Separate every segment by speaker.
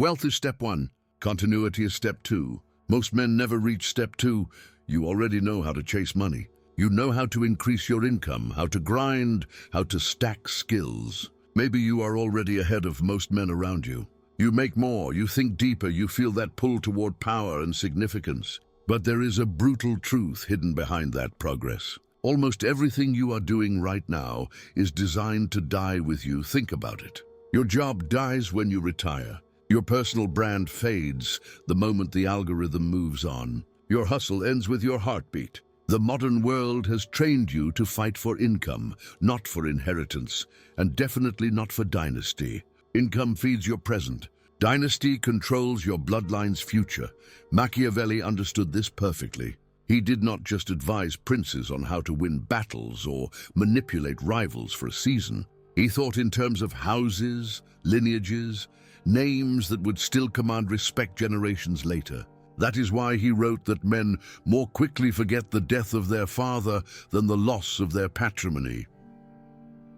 Speaker 1: Wealth is step one. Continuity is step two. Most men never reach step two. You already know how to chase money. You know how to increase your income, how to grind, how to stack skills. Maybe you are already ahead of most men around you. You make more, you think deeper, you feel that pull toward power and significance. But there is a brutal truth hidden behind that progress. Almost everything you are doing right now is designed to die with you. Think about it. Your job dies when you retire. Your personal brand fades the moment the algorithm moves on. Your hustle ends with your heartbeat. The modern world has trained you to fight for income, not for inheritance, and definitely not for dynasty. Income feeds your present. Dynasty controls your bloodline's future. Machiavelli understood this perfectly. He did not just advise princes on how to win battles or manipulate rivals for a season. He thought in terms of houses, lineages, names that would still command respect generations later. That is why he wrote that men more quickly forget the death of their father than the loss of their patrimony.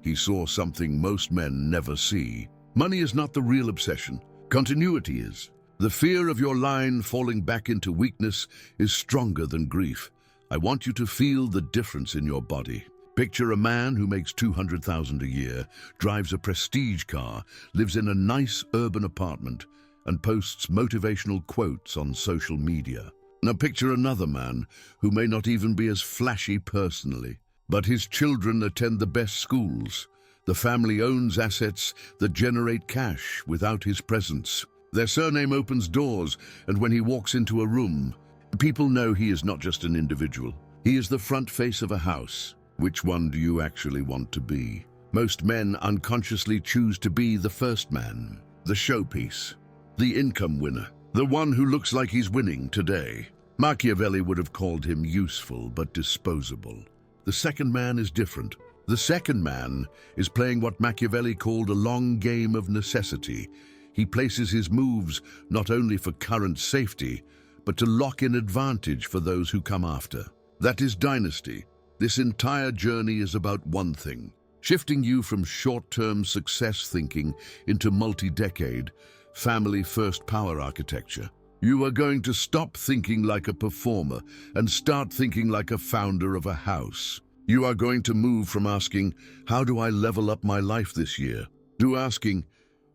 Speaker 1: He saw something most men never see. Money is not the real obsession. Continuity is. The fear of your line falling back into weakness is stronger than grief. I want you to feel the difference in your body. Picture a man who makes $200,000 a year, drives a prestige car, lives in a nice urban apartment, and posts motivational quotes on social media. Now picture another man who may not even be as flashy personally, but his children attend the best schools. The family owns assets that generate cash without his presence. Their surname opens doors, and when he walks into a room, people know he is not just an individual. He is the front face of a house. Which one do you actually want to be? Most men unconsciously choose to be the first man, the showpiece, the income winner, the one who looks like he's winning today. Machiavelli would have called him useful but disposable. The second man is different. The second man is playing what Machiavelli called a long game of necessity. He places his moves not only for current safety, but to lock in advantage for those who come after. That is dynasty. This entire journey is about one thing, shifting you from short-term success thinking into multi-decade, family-first power architecture. You are going to stop thinking like a performer and start thinking like a founder of a house. You are going to move from asking, how do I level up my life this year, to asking,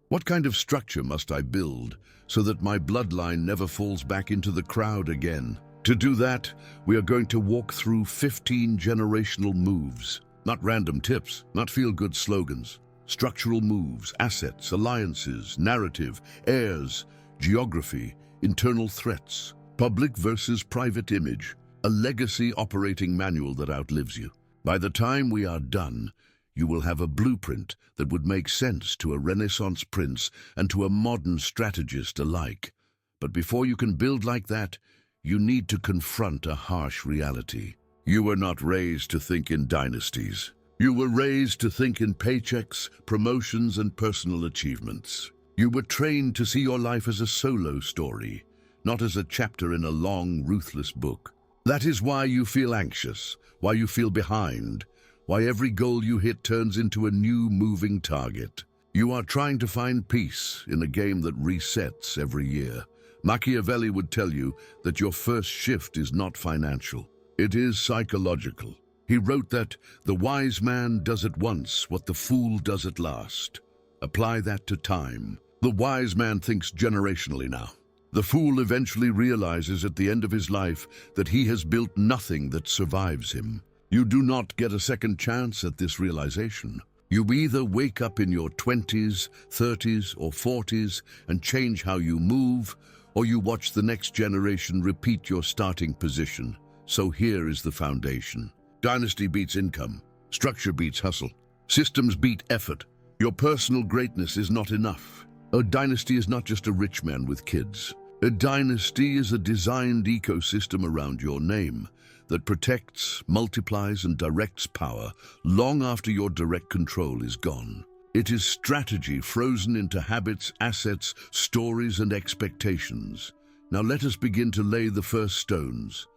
Speaker 1: what kind of structure must I build so that my bloodline never falls back into the crowd again? To do that, we are going to walk through 15 generational moves, not random tips, not feel-good slogans. Structural moves, assets, alliances, narrative, heirs, geography, internal threats, public versus private image, a legacy operating manual that outlives you. By the time we are done, you will have a blueprint that would make sense to a Renaissance prince and to a modern strategist alike. But before you can build like that, you need to confront a harsh reality. You were not raised to think in dynasties. You were raised to think in paychecks, promotions, and personal achievements. You were trained to see your life as a solo story, not as a chapter in a long, ruthless book. That is why you feel anxious, why you feel behind, why every goal you hit turns into a new moving target. You are trying to find peace in a game that resets every year. Machiavelli would tell you that your first shift is not financial. It is psychological. He wrote that the wise man does at once what the fool does at last. Apply that to time. The wise man thinks generationally now. The fool eventually realizes at the end of his life that he has built nothing that survives him. You do not get a second chance at this realization. You either wake up in your 20s, 30s, or 40s and change how you move, or you watch the next generation repeat your starting position. So here is the foundation. Dynasty beats income. Structure beats hustle. Systems beat effort. Your personal greatness is not enough. A dynasty is not just a rich man with kids. A dynasty is a designed ecosystem around your name that protects, multiplies, and directs power long after your direct control is gone. It is strategy frozen into habits, assets, stories, and expectations. Now let us begin to lay the first stones.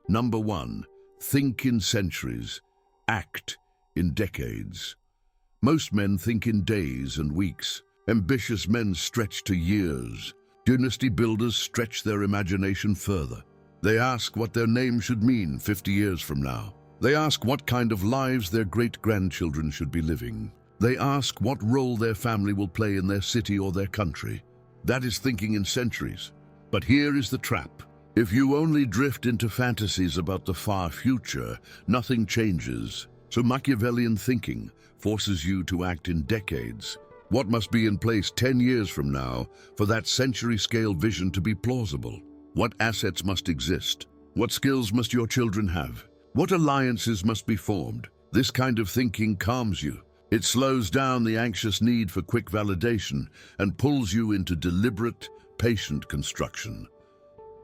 Speaker 1: Number 1, think in centuries, act in decades. Most men think in days and weeks. Ambitious men stretch to years. Dynasty builders stretch their imagination further. They ask what their name should mean 50 years from now. They ask what kind of lives their great-grandchildren should be living. They ask what role their family will play in their city or their country. That is thinking in centuries. But here is the trap. If you only drift into fantasies about the far future, nothing changes. So Machiavellian thinking forces you to act in decades. What must be in place 10 years from now for that century-scale vision to be plausible? What assets must exist? What skills must your children have? What alliances must be formed? This kind of thinking calms you. It slows down the anxious need for quick validation and pulls you into deliberate, patient construction.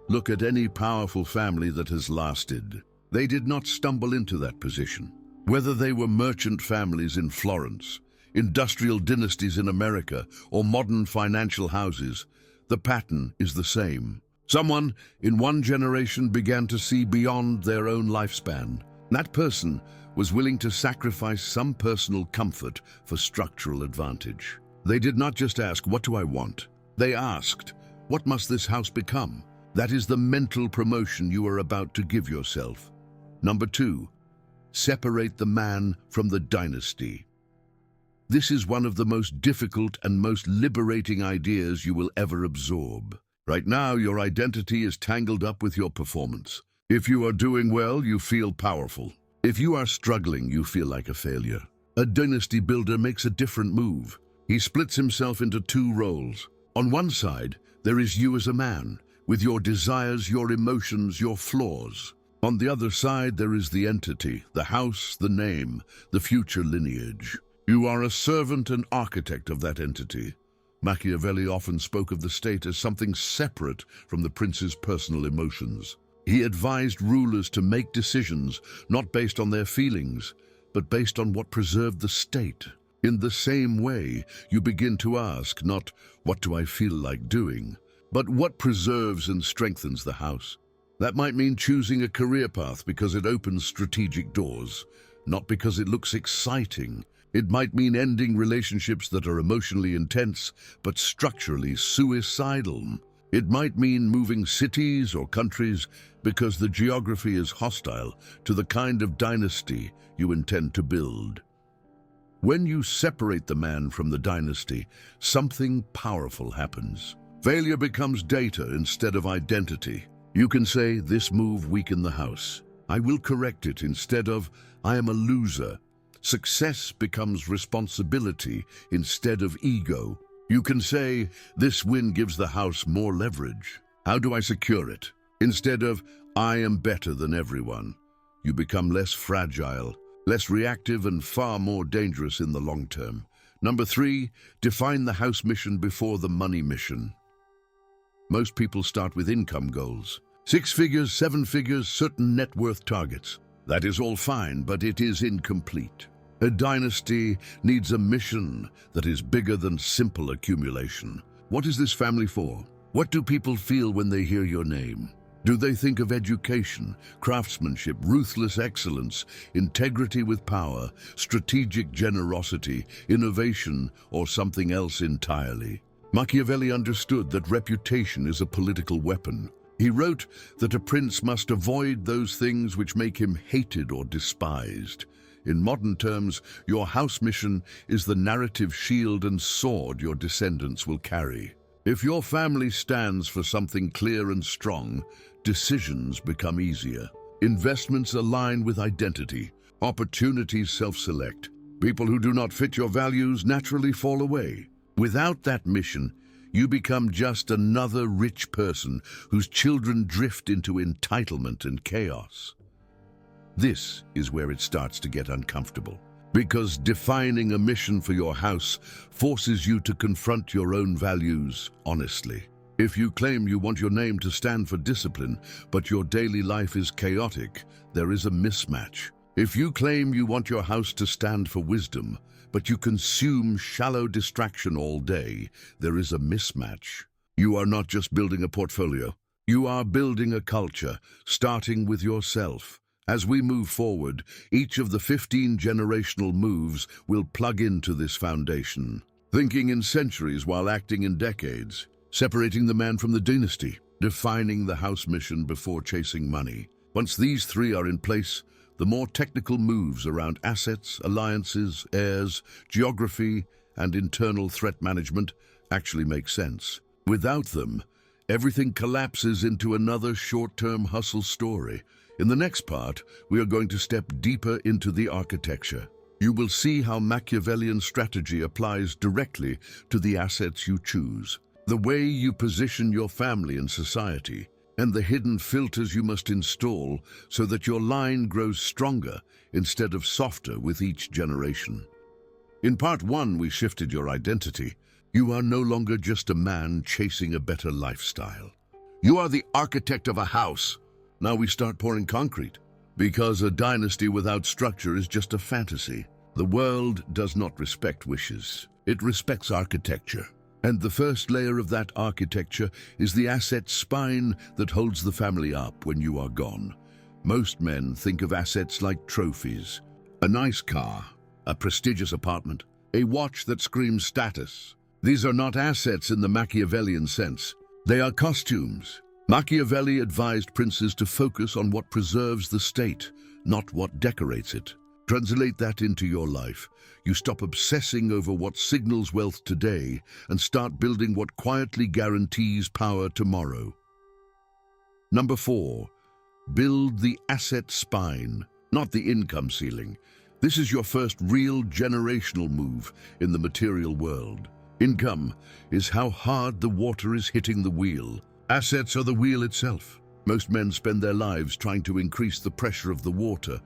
Speaker 1: Look at any powerful family that has lasted. They did not stumble into that position. Whether they were merchant families in Florence, industrial dynasties in America, or modern financial houses, the pattern is the same. Someone in one generation began to see beyond their own lifespan. That person was willing to sacrifice some personal comfort for structural advantage. They did not just ask, "What do I want?" They asked, "What must this house become?" That is the mental promotion you are about to give yourself. Number 2, separate the man from the dynasty. This is one of the most difficult and most liberating ideas you will ever absorb. Right now, your identity is tangled up with your performance. If you are doing well, you feel powerful. If you are struggling, you feel like a failure. A dynasty builder makes a different move. He splits himself into 2 roles. On one side, there is you as a man, with your desires, your emotions, your flaws. On the other side, there is the entity, the house, the name, the future lineage. You are a servant and architect of that entity. Machiavelli often spoke of the state as something separate from the prince's personal emotions. He advised rulers to make decisions not based on their feelings, but based on what preserved the state. In the same way, you begin to ask not, "What do I feel like doing?" but what preserves and strengthens the house. That might mean choosing a career path because it opens strategic doors, not because it looks exciting. It might mean ending relationships that are emotionally intense, but structurally suicidal. It might mean moving cities or countries because the geography is hostile to the kind of dynasty you intend to build. When you separate the man from the dynasty, something powerful happens. Failure becomes data instead of identity. You can say, "This move weakened the house. I will correct it," instead of, "I am a loser." Success becomes responsibility instead of ego. You can say, "This win gives the house more leverage. How do I secure it?" instead of, "I am better than everyone." You become less fragile, less reactive, and far more dangerous in the long term. Number 3, define the house mission before the money mission. Most people start with income goals. 6 figures, 7 figures, certain net worth targets. That is all fine, but it is incomplete. A dynasty needs a mission that is bigger than simple accumulation. What is this family for? What do people feel when they hear your name? Do they think of education, craftsmanship, ruthless excellence, integrity with power, strategic generosity, innovation, or something else entirely? Machiavelli understood that reputation is a political weapon. He wrote that a prince must avoid those things which make him hated or despised. In modern terms, your house mission is the narrative shield and sword your descendants will carry. If your family stands for something clear and strong, decisions become easier. Investments align with identity. Opportunities self-select. People who do not fit your values naturally fall away. Without that mission, you become just another rich person whose children drift into entitlement and chaos. This is where it starts to get uncomfortable, because defining a mission for your house forces you to confront your own values honestly. If you claim you want your name to stand for discipline, but your daily life is chaotic, there is a mismatch. If you claim you want your house to stand for wisdom, but you consume shallow distraction all day, there is a mismatch. You are not just building a portfolio. You are building a culture, starting with yourself. As we move forward, each of the 15 generational moves will plug into this foundation. Thinking in centuries while acting in decades. separating the man from the dynasty, defining the house mission before chasing money. Once these three are in place, the more technical moves around assets, alliances, heirs, geography, and internal threat management actually make sense. Without them, everything collapses into another short-term hustle story. In the next part, we are going to step deeper into the architecture. You will see how Machiavellian strategy applies directly to the assets you choose, the way you position your family and society, and the hidden filters you must install so that your line grows stronger instead of softer with each generation. In part 1, we shifted your identity. You are no longer just a man chasing a better lifestyle. You are the architect of a house. Now we start pouring concrete. Because a dynasty without structure is just a fantasy. The world does not respect wishes. It respects architecture. And the first layer of that architecture is the asset spine that holds the family up when you are gone. Most men think of assets like trophies. A nice car, a prestigious apartment, a watch that screams status. These are not assets in the Machiavellian sense. They are costumes. Machiavelli advised princes to focus on what preserves the state, not what decorates it. Translate that into your life. You stop obsessing over what signals wealth today and start building what quietly guarantees power tomorrow. Number 4, build the asset spine, not the income ceiling. This is your first real generational move in the material world. Income is how hard the water is hitting the wheel. Assets are the wheel itself. Most men spend their lives trying to increase the pressure of the water,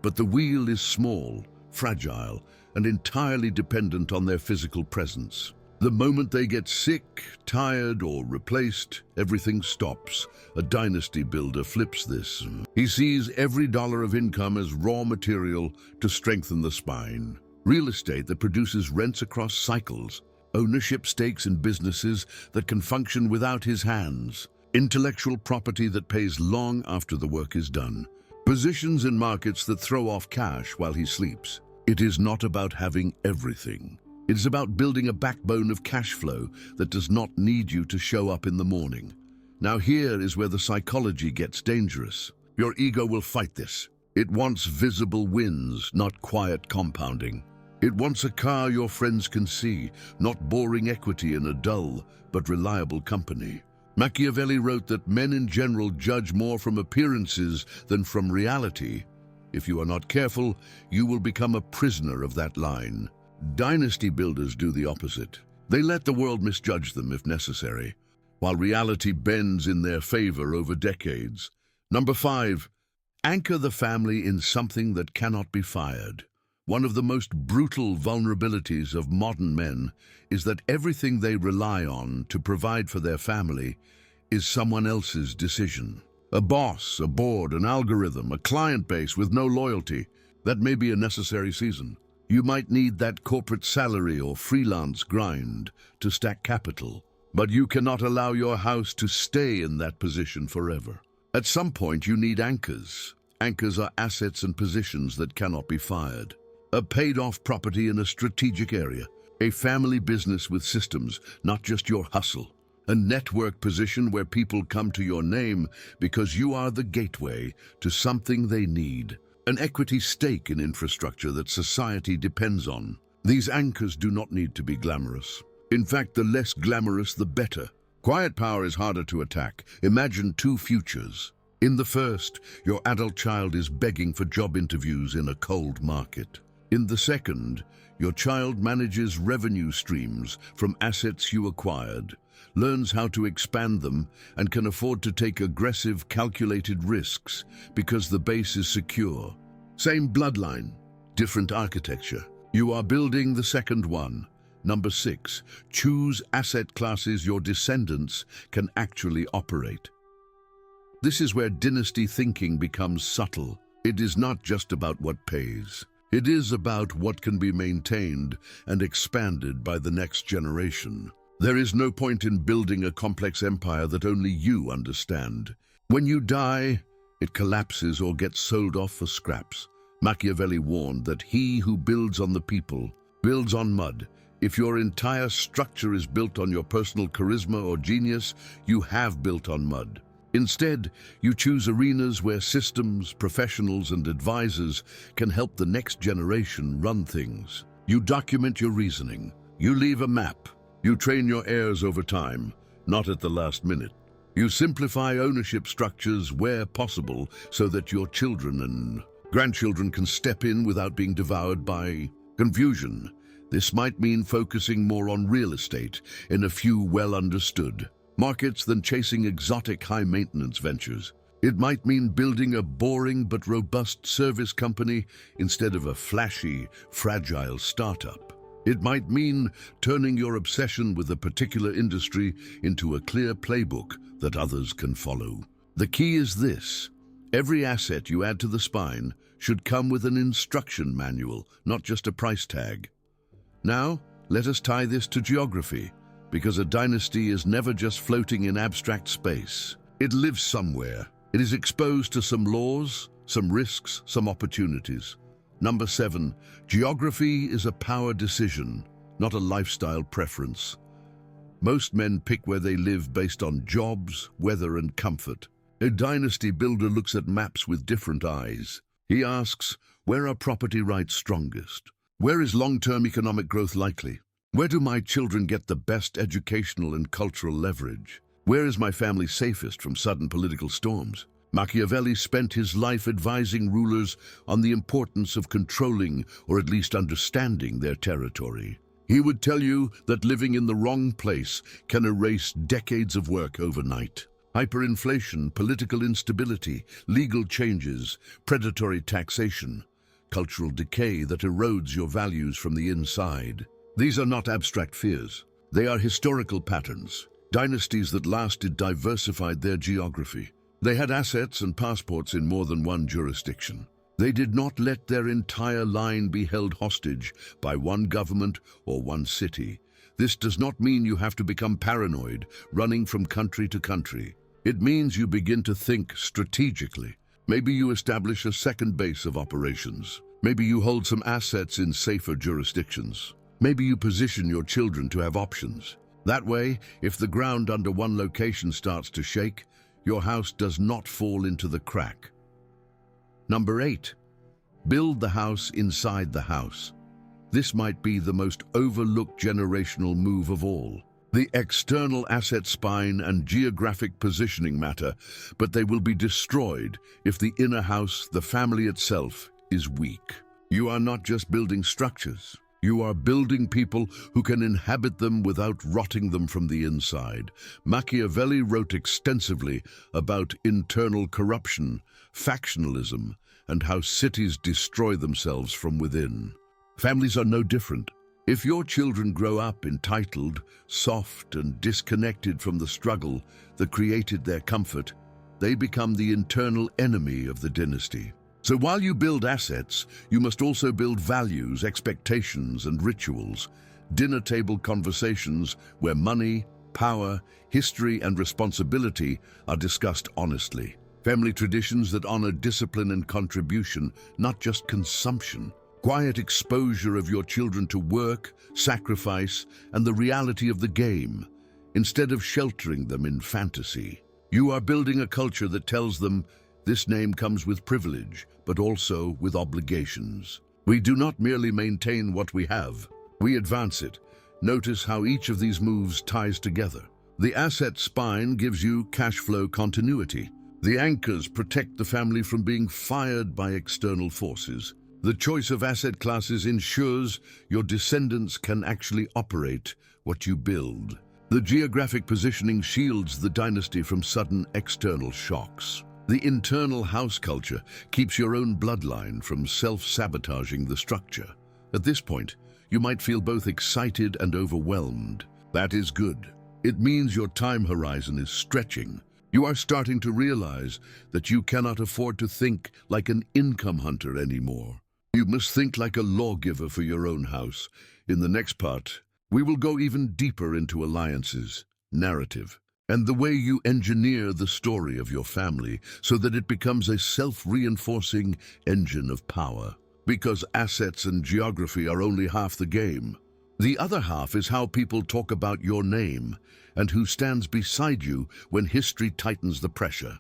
Speaker 1: but the wheel is small, fragile, and entirely dependent on their physical presence. The moment they get sick, tired, or replaced, everything stops. A dynasty builder flips this. He sees every dollar of income as raw material to strengthen the spine. Real estate that produces rents across cycles. Ownership stakes in businesses that can function without his hands. Intellectual property that pays long after the work is done. Positions in markets that throw off cash while he sleeps. It is not about having everything. It is about building a backbone of cash flow that does not need you to show up in the morning. Now here is where the psychology gets dangerous. Your ego will fight this. It wants visible wins, not quiet compounding. It wants a car your friends can see, not boring equity in a dull but reliable company. Machiavelli wrote that men in general judge more from appearances than from reality. If you are not careful, you will become a prisoner of that line. Dynasty builders do the opposite. They let the world misjudge them if necessary, while reality bends in their favor over decades. Number 5, anchor the family in something that cannot be fired. One of the most brutal vulnerabilities of modern men is that everything they rely on to provide for their family is someone else's decision. A boss, a board, an algorithm, a client base with no loyalty. That may be a necessary season. You might need that corporate salary or freelance grind to stack capital, but you cannot allow your house to stay in that position forever. At some point, you need anchors. Anchors are assets and positions that cannot be fired. A paid-off property in a strategic area. A family business with systems, not just your hustle. A network position where people come to your name because you are the gateway to something they need. An equity stake in infrastructure that society depends on. These anchors do not need to be glamorous. In fact, the less glamorous, the better. Quiet power is harder to attack. Imagine 2 futures. In the first, your adult child is begging for job interviews in a cold market. In the second, your child manages revenue streams from assets you acquired, learns how to expand them, and can afford to take aggressive, calculated risks because the base is secure. Same bloodline, different architecture. You are building the second one. Number 6, choose asset classes your descendants can actually operate. This is where dynasty thinking becomes subtle. It is not just about what pays. It is about what can be maintained and expanded by the next generation. There is no point in building a complex empire that only you understand. When you die, it collapses or gets sold off for scraps. Machiavelli warned that he who builds on the people builds on mud. If your entire structure is built on your personal charisma or genius, you have built on mud. Instead, you choose arenas where systems, professionals, and advisors can help the next generation run things. You document your reasoning. You leave a map. You train your heirs over time, not at the last minute. You simplify ownership structures where possible so that your children and grandchildren can step in without being devoured by confusion. This might mean focusing more on real estate in a few well-understood markets than chasing exotic high-maintenance ventures. It might mean building a boring but robust service company instead of a flashy, fragile startup. It might mean turning your obsession with a particular industry into a clear playbook that others can follow. The key is this: every asset you add to the spine should come with an instruction manual, not just a price tag. Now, let us tie this to geography, because a dynasty is never just floating in abstract space. It lives somewhere. It is exposed to some laws, some risks, some opportunities. Number 7, geography is a power decision, not a lifestyle preference. Most men pick where they live based on jobs, weather, and comfort. A dynasty builder looks at maps with different eyes. He asks, where are property rights strongest? Where is long-term economic growth likely? Where do my children get the best educational and cultural leverage? Where is my family safest from sudden political storms? Machiavelli spent his life advising rulers on the importance of controlling or at least understanding their territory. He would tell you that living in the wrong place can erase decades of work overnight. Hyperinflation, political instability, legal changes, predatory taxation, cultural decay that erodes your values from the inside. These are not abstract fears. They are historical patterns. Dynasties that lasted diversified their geography. They had assets and passports in more than one jurisdiction. They did not let their entire line be held hostage by one government or one city. This does not mean you have to become paranoid, running from country to country. It means you begin to think strategically. Maybe you establish a second base of operations. Maybe you hold some assets in safer jurisdictions. Maybe you position your children to have options. That way, if the ground under one location starts to shake, your house does not fall into the crack. Number 8, build the house inside the house. This might be the most overlooked generational move of all. The external asset spine and geographic positioning matter, but they will be destroyed if the inner house, the family itself, is weak. You are not just building structures. You are building people who can inhabit them without rotting them from the inside. Machiavelli wrote extensively about internal corruption, factionalism, and how cities destroy themselves from within. Families are no different. If your children grow up entitled, soft, and disconnected from the struggle that created their comfort, they become the internal enemy of the dynasty. So while you build assets, you must also build values, expectations, and rituals. Dinner table conversations where money, power, history, and responsibility are discussed honestly. Family traditions that honor discipline and contribution, not just consumption. Quiet exposure of your children to work, sacrifice, and the reality of the game, instead of sheltering them in fantasy. You are building a culture that tells them this name comes with privilege, but also with obligations. We do not merely maintain what we have, we advance it. Notice how each of these moves ties together. The asset spine gives you cash flow continuity. The anchors protect the family from being fired by external forces. The choice of asset classes ensures your descendants can actually operate what you build. The geographic positioning shields the dynasty from sudden external shocks. The internal house culture keeps your own bloodline from self-sabotaging the structure. At this point, you might feel both excited and overwhelmed. That is good. It means your time horizon is stretching. You are starting to realize that you cannot afford to think like an income hunter anymore. You must think like a lawgiver for your own house. In the next part, we will go even deeper into alliances, narrative, and the way you engineer the story of your family so that it becomes a self-reinforcing engine of power. Because assets and geography are only half the game. The other half is how people talk about your name and who stands beside you when history tightens the pressure.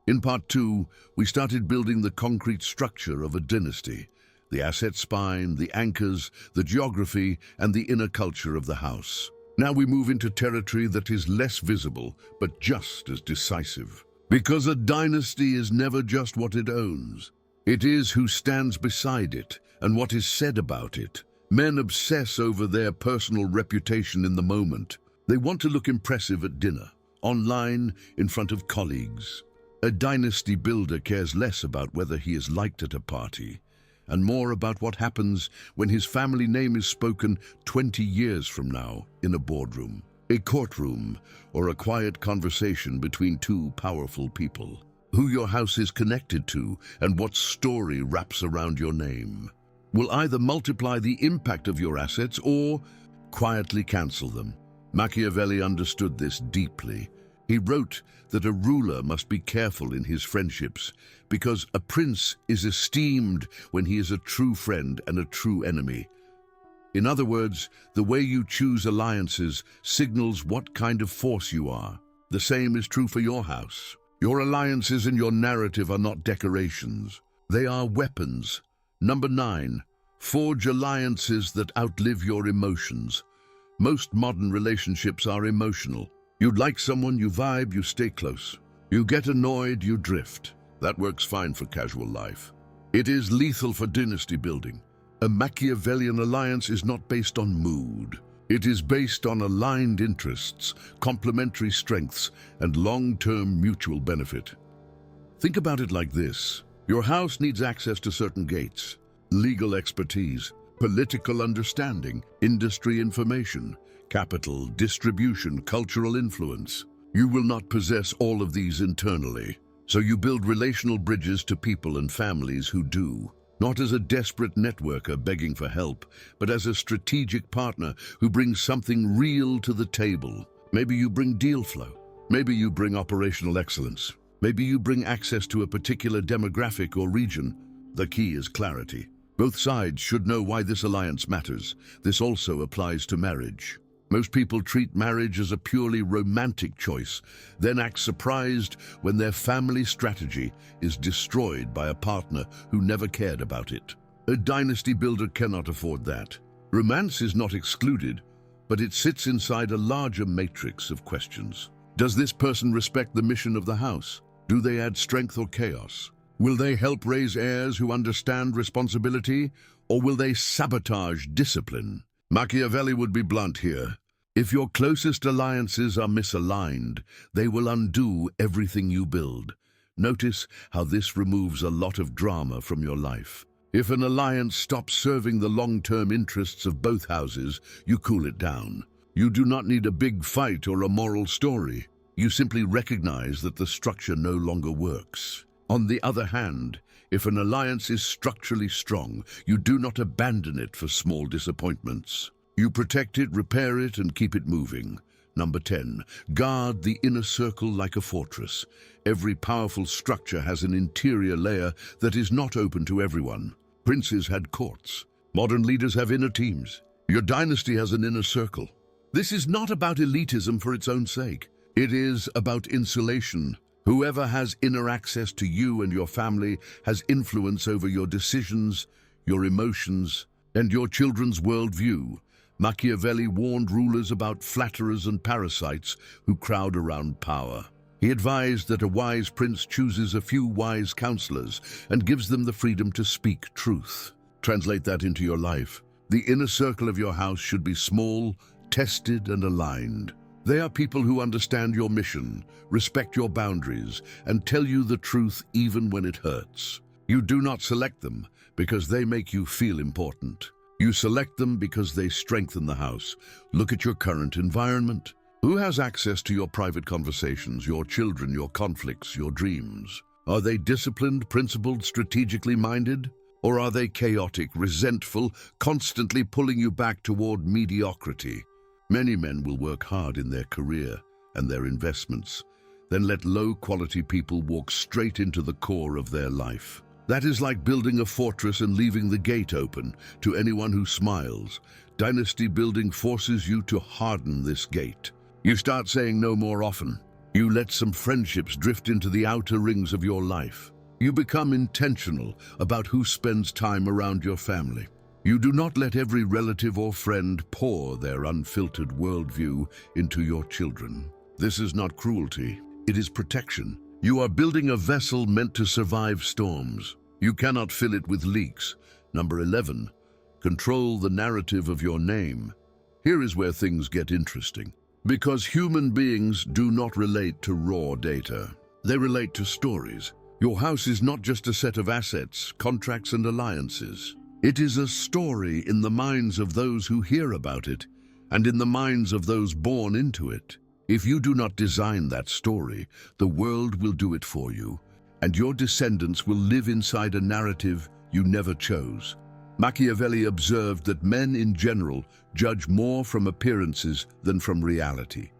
Speaker 1: In part 2, we started building the concrete structure of a dynasty, the asset spine, the anchors, the geography, and the inner culture of the house. Now we move into territory that is less visible, but just as decisive. Because a dynasty is never just what it owns. It is who stands beside it and what is said about it. Men obsess over their personal reputation in the moment. They want to look impressive at dinner, online, in front of colleagues. A dynasty builder cares less about whether he is liked at a party, and more about what happens when his family name is spoken 20 years from now in a boardroom, a courtroom, or a quiet conversation between two powerful people. Who your house is connected to and what story wraps around your name will either multiply the impact of your assets or quietly cancel them. Machiavelli understood this deeply. He wrote that a ruler must be careful in his friendships because a prince is esteemed when he is a true friend and a true enemy. In other words, the way you choose alliances signals what kind of force you are. The same is true for your house. Your alliances and your narrative are not decorations. They are weapons. Number 9, forge alliances that outlive your emotions. Most modern relationships are emotional. You like someone, you vibe, you stay close. You get annoyed, you drift. That works fine for casual life. It is lethal for dynasty building. A Machiavellian alliance is not based on mood. It is based on aligned interests, complementary strengths, and long-term mutual benefit. Think about it like this. Your house needs access to certain gates, legal expertise, political understanding, industry information, capital, distribution, cultural influence. You will not possess all of these internally, so you build relational bridges to people and families who do. Not as a desperate networker begging for help, but as a strategic partner who brings something real to the table. Maybe you bring deal flow. Maybe you bring operational excellence. Maybe you bring access to a particular demographic or region. The key is clarity. Both sides should know why this alliance matters. This also applies to marriage. Most people treat marriage as a purely romantic choice, then act surprised when their family strategy is destroyed by a partner who never cared about it. A dynasty builder cannot afford that. Romance is not excluded, but it sits inside a larger matrix of questions. Does this person respect the mission of the house? Do they add strength or chaos? Will they help raise heirs who understand responsibility, or will they sabotage discipline? Machiavelli would be blunt here. If your closest alliances are misaligned, they will undo everything you build. Notice how this removes a lot of drama from your life. If an alliance stops serving the long-term interests of both houses, you cool it down. You do not need a big fight or a moral story. You simply recognize that the structure no longer works. On the other hand, if an alliance is structurally strong, you do not abandon it for small disappointments. You protect it, repair it, and keep it moving. Number 10, guard the inner circle like a fortress. Every powerful structure has an interior layer that is not open to everyone. Princes had courts. Modern leaders have inner teams. Your dynasty has an inner circle. This is not about elitism for its own sake. It is about insulation. Whoever has inner access to you and your family has influence over your decisions, your emotions, and your children's worldview. Machiavelli warned rulers about flatterers and parasites who crowd around power. He advised that a wise prince chooses a few wise counselors and gives them the freedom to speak truth. Translate that into your life. The inner circle of your house should be small, tested, and aligned. They are people who understand your mission, respect your boundaries, and tell you the truth even when it hurts. You do not select them because they make you feel important. You select them because they strengthen the house. Look at your current environment. Who has access to your private conversations, your children, your conflicts, your dreams? Are they disciplined, principled, strategically minded? Or are they chaotic, resentful, constantly pulling you back toward mediocrity? Many men will work hard in their career and their investments, then let low-quality people walk straight into the core of their life. That is like building a fortress and leaving the gate open to anyone who smiles. Dynasty building forces you to harden this gate. You start saying no more often. You let some friendships drift into the outer rings of your life. You become intentional about who spends time around your family. You do not let every relative or friend pour their unfiltered worldview into your children. This is not cruelty, it is protection. You are building a vessel meant to survive storms. You cannot fill it with leaks. Number 11, control the narrative of your name. Here is where things get interesting. Because human beings do not relate to raw data. They relate to stories. Your house is not just a set of assets, contracts, and alliances. It is a story in the minds of those who hear about it, and in the minds of those born into it. If you do not design that story, the world will do it for you, and your descendants will live inside a narrative you never chose. Machiavelli observed that men in general judge more from appearances than from reality.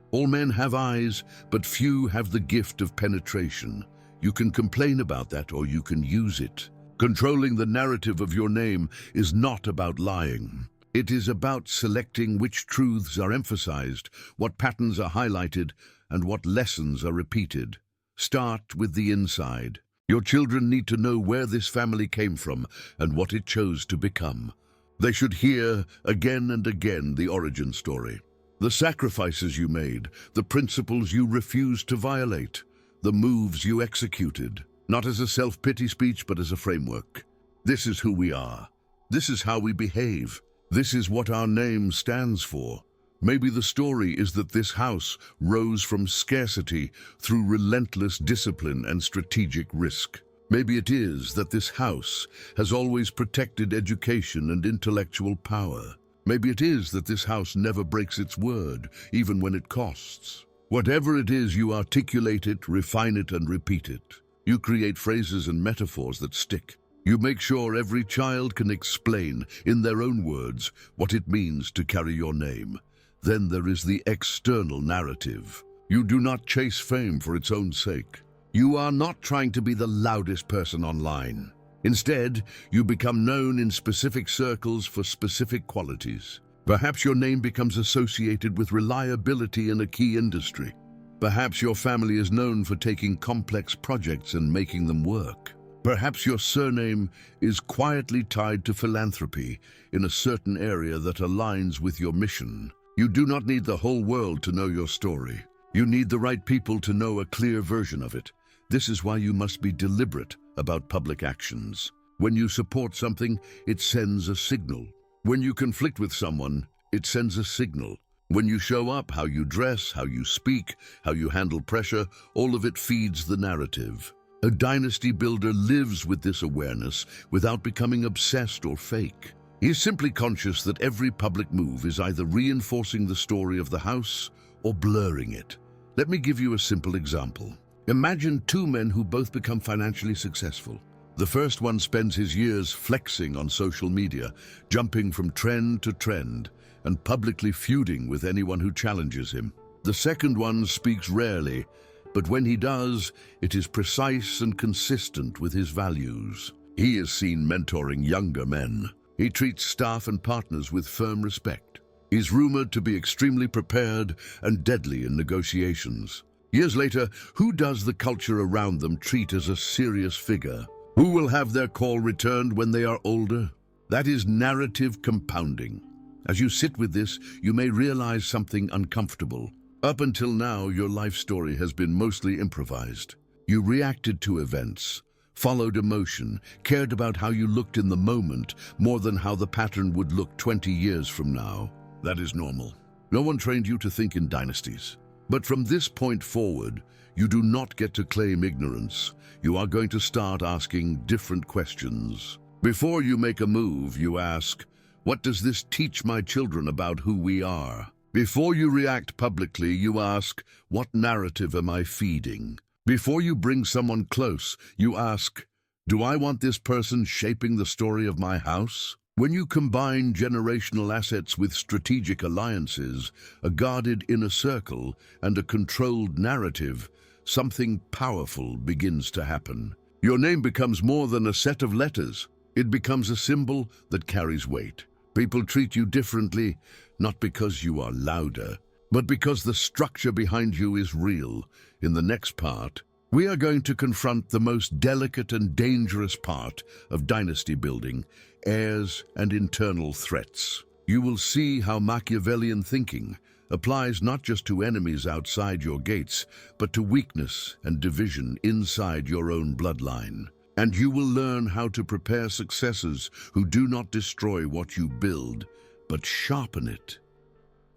Speaker 1: All men have eyes, but few have the gift of penetration. You can complain about that, or you can use it. Controlling the narrative of your name is not about lying. It is about selecting which truths are emphasized, what patterns are highlighted, and what lessons are repeated. Start with the inside. Your children need to know where this family came from and what it chose to become. They should hear again and again the origin story. The sacrifices you made, the principles you refused to violate, the moves you executed, not as a self-pity speech, but as a framework. This is who we are. This is how we behave. This is what our name stands for. Maybe the story is that this house rose from scarcity through relentless discipline and strategic risk. Maybe it is that this house has always protected education and intellectual power. Maybe it is that this house never breaks its word, even when it costs. Whatever it is, you articulate it, refine it, and repeat it. You create phrases and metaphors that stick. You make sure every child can explain, in their own words, what it means to carry your name. Then there is the external narrative. You do not chase fame for its own sake. You are not trying to be the loudest person online. Instead, you become known in specific circles for specific qualities. Perhaps your name becomes associated with reliability in a key industry. Perhaps your family is known for taking complex projects and making them work. Perhaps your surname is quietly tied to philanthropy in a certain area that aligns with your mission. You do not need the whole world to know your story. You need the right people to know a clear version of it. This is why you must be deliberate about public actions. When you support something, it sends a signal. When you conflict with someone, it sends a signal. When you show up, how you dress, how you speak, how you handle pressure, all of it feeds the narrative. A dynasty builder lives with this awareness without becoming obsessed or fake. He is simply conscious that every public move is either reinforcing the story of the house or blurring it. Let me give you a simple example. Imagine two men who both become financially successful. The first one spends his years flexing on social media, jumping from trend to trend, and publicly feuding with anyone who challenges him. The second one speaks rarely, but when he does, it is precise and consistent with his values. He is seen mentoring younger men. He treats staff and partners with firm respect. He's rumored to be extremely prepared and deadly in negotiations. Years later, who does the culture around them treat as a serious figure? Who will have their call returned when they are older? That is narrative compounding. As you sit with this, you may realize something uncomfortable. Up until now, your life story has been mostly improvised. You reacted to events, followed emotion, cared about how you looked in the moment more than how the pattern would look 20 years from now. That is normal. No one trained you to think in dynasties. But from this point forward, you do not get to claim ignorance. You are going to start asking different questions. Before you make a move, you ask, what does this teach my children about who we are? Before you react publicly, you ask, what narrative am I feeding? Before you bring someone close, you ask, do I want this person shaping the story of my house? When you combine generational assets with strategic alliances, a guarded inner circle, and a controlled narrative, something powerful begins to happen. Your name becomes more than a set of letters. It becomes a symbol that carries weight. People treat you differently, not because you are louder, but because the structure behind you is real. In the next part, we are going to confront the most delicate and dangerous part of dynasty building, heirs and internal threats. You will see how Machiavellian thinking applies not just to enemies outside your gates, but to weakness and division inside your own bloodline. And you will learn how to prepare successors who do not destroy what you build, but sharpen it.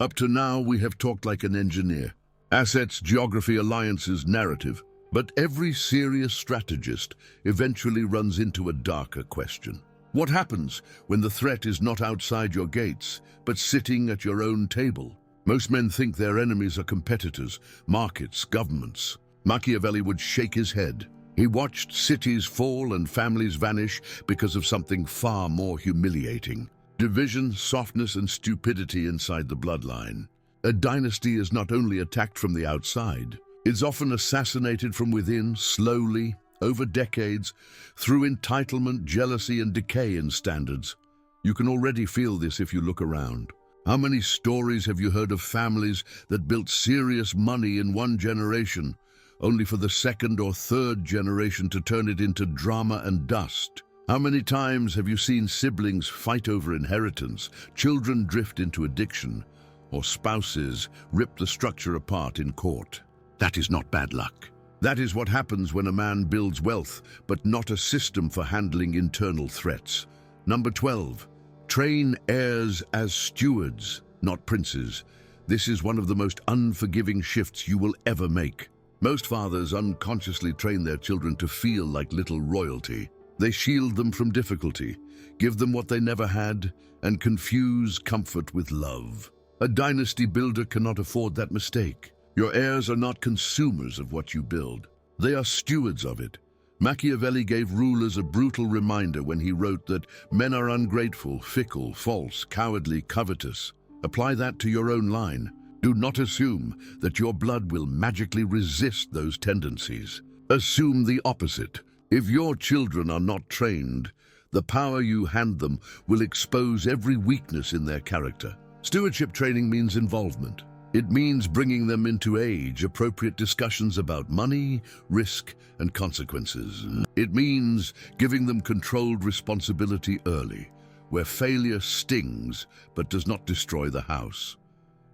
Speaker 1: Up to now, we have talked like an engineer. Assets, geography, alliances, narrative. But every serious strategist eventually runs into a darker question. What happens when the threat is not outside your gates, but sitting at your own table? Most men think their enemies are competitors, markets, governments. Machiavelli would shake his head. He watched cities fall and families vanish because of something far more humiliating. Division, softness, and stupidity inside the bloodline. A dynasty is not only attacked from the outside, it's often assassinated from within, slowly, over decades, through entitlement, jealousy, and decay in standards. You can already feel this if you look around. How many stories have you heard of families that built serious money in one generation, only for the second or third generation to turn it into drama and dust? How many times have you seen siblings fight over inheritance, children drift into addiction, or spouses rip the structure apart in court? That is not bad luck. That is what happens when a man builds wealth, but not a system for handling internal threats. Number 12, train heirs as stewards, not princes. This is one of the most unforgiving shifts you will ever make. Most fathers unconsciously train their children to feel like little royalty. They shield them from difficulty, give them what they never had, and confuse comfort with love. A dynasty builder cannot afford that mistake. Your heirs are not consumers of what you build. They are stewards of it. Machiavelli gave rulers a brutal reminder when he wrote that men are ungrateful, fickle, false, cowardly, covetous. Apply that to your own line. Do not assume that your blood will magically resist those tendencies. Assume the opposite. If your children are not trained, the power you hand them will expose every weakness in their character. Stewardship training means involvement. It means bringing them into age-appropriate discussions about money, risk, and consequences. It means giving them controlled responsibility early, where failure stings but does not destroy the house.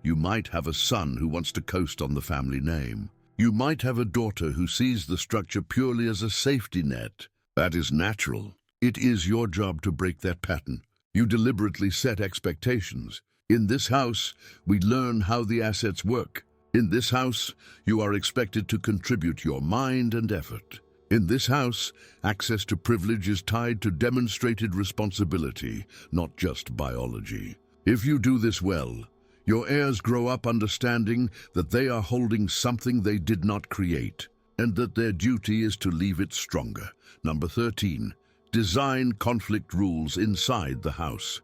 Speaker 1: You might have a son who wants to coast on the family name. You might have a daughter who sees the structure purely as a safety net. That is natural. It is your job to break that pattern. You deliberately set expectations. In this house, we learn how the assets work. In this house, you are expected to contribute your mind and effort. In this house, access to privilege is tied to demonstrated responsibility, not just biology. If you do this well, your heirs grow up understanding that they are holding something they did not create, and that their duty is to leave it stronger. Number 13, design conflict rules inside the house.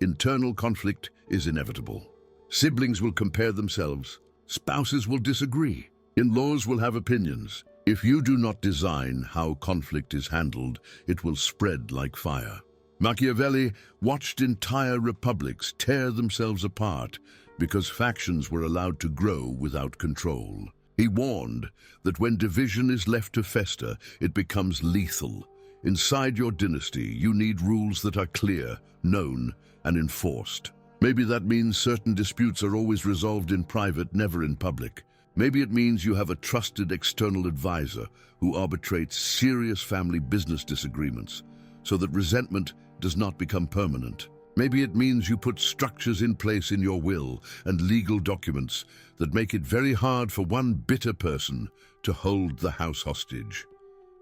Speaker 1: Internal conflict is inevitable. Siblings will compare themselves. Spouses will disagree. In-laws will have opinions. If you do not design how conflict is handled, it will spread like fire. Machiavelli watched entire republics tear themselves apart because factions were allowed to grow without control. He warned that when division is left to fester, it becomes lethal. Inside your dynasty, you need rules that are clear, known, and enforced. Maybe that means certain disputes are always resolved in private, never in public. Maybe it means you have a trusted external advisor who arbitrates serious family business disagreements so that resentment does not become permanent. Maybe it means you put structures in place in your will and legal documents that make it very hard for one bitter person to hold the house hostage.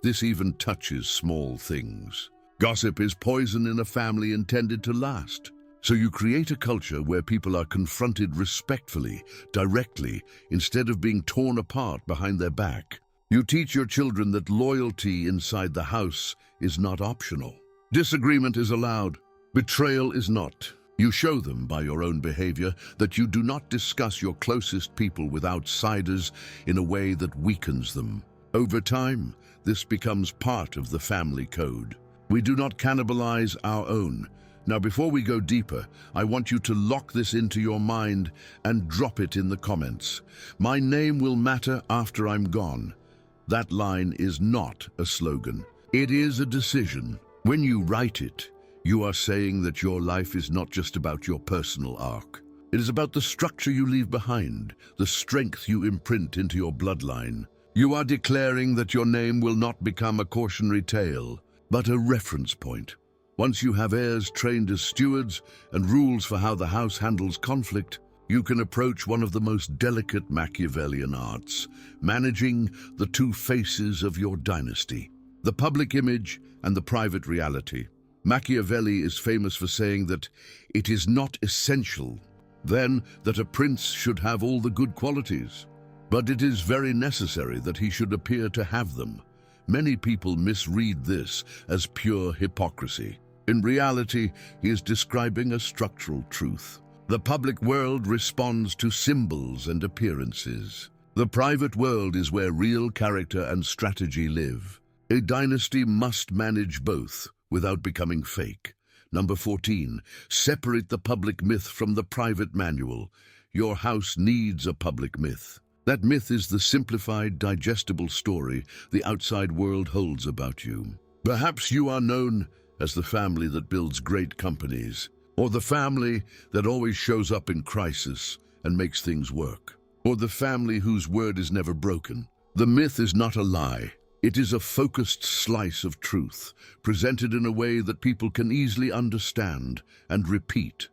Speaker 1: This even touches small things. Gossip is poison in a family intended to last. So you create a culture where people are confronted respectfully, directly, instead of being torn apart behind their back. You teach your children that loyalty inside the house is not optional. Disagreement is allowed. Betrayal is not. You show them by your own behavior that you do not discuss your closest people with outsiders in a way that weakens them. Over time, this becomes part of the family code. We do not cannibalize our own. Now, before we go deeper, I want you to lock this into your mind and drop it in the comments. My name will matter after I'm gone. That line is not a slogan. It is a decision. When you write it, you are saying that your life is not just about your personal arc. It is about the structure you leave behind, the strength you imprint into your bloodline. You are declaring that your name will not become a cautionary tale, but a reference point. Once you have heirs trained as stewards and rules for how the house handles conflict, you can approach one of the most delicate Machiavellian arts, managing the two faces of your dynasty, the public image and the private reality. Machiavelli is famous for saying that it is not essential, then, that a prince should have all the good qualities, but it is very necessary that he should appear to have them. Many people misread this as pure hypocrisy. In reality, he is describing a structural truth. The public world responds to symbols and appearances. The private world is where real character and strategy live. A dynasty must manage both without becoming fake. Number 14, separate the public myth from the private manual. Your house needs a public myth. That myth is the simplified, digestible story the outside world holds about you. Perhaps you are known as the family that builds great companies, or the family that always shows up in crisis and makes things work, or the family whose word is never broken. The myth is not a lie. It is a focused slice of truth, presented in a way that people can easily understand and repeat.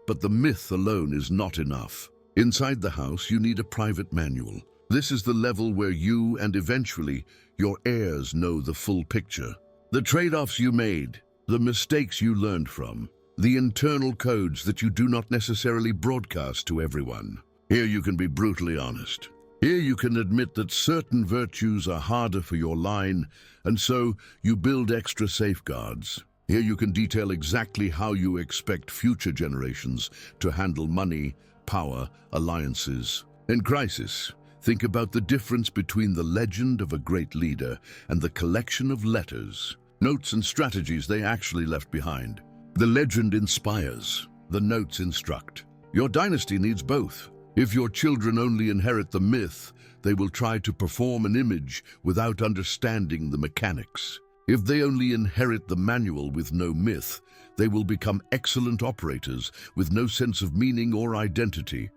Speaker 1: But the myth alone is not enough. Inside the house, you need a private manual. This is the level where you and eventually your heirs know the full picture. The trade-offs you made, the mistakes you learned from, the internal codes that you do not necessarily broadcast to everyone. Here you can be brutally honest. Here you can admit that certain virtues are harder for your line, and so you build extra safeguards. Here you can detail exactly how you expect future generations to handle money, power, alliances. In crisis, think about the difference between the legend of a great leader and the collection of letters, notes and strategies they actually left behind. The legend inspires, the notes instruct. Your dynasty needs both. If your children only inherit the myth, they will try to perform an image without understanding the mechanics. If they only inherit the manual with no myth, they will become excellent operators with no sense of meaning or identity.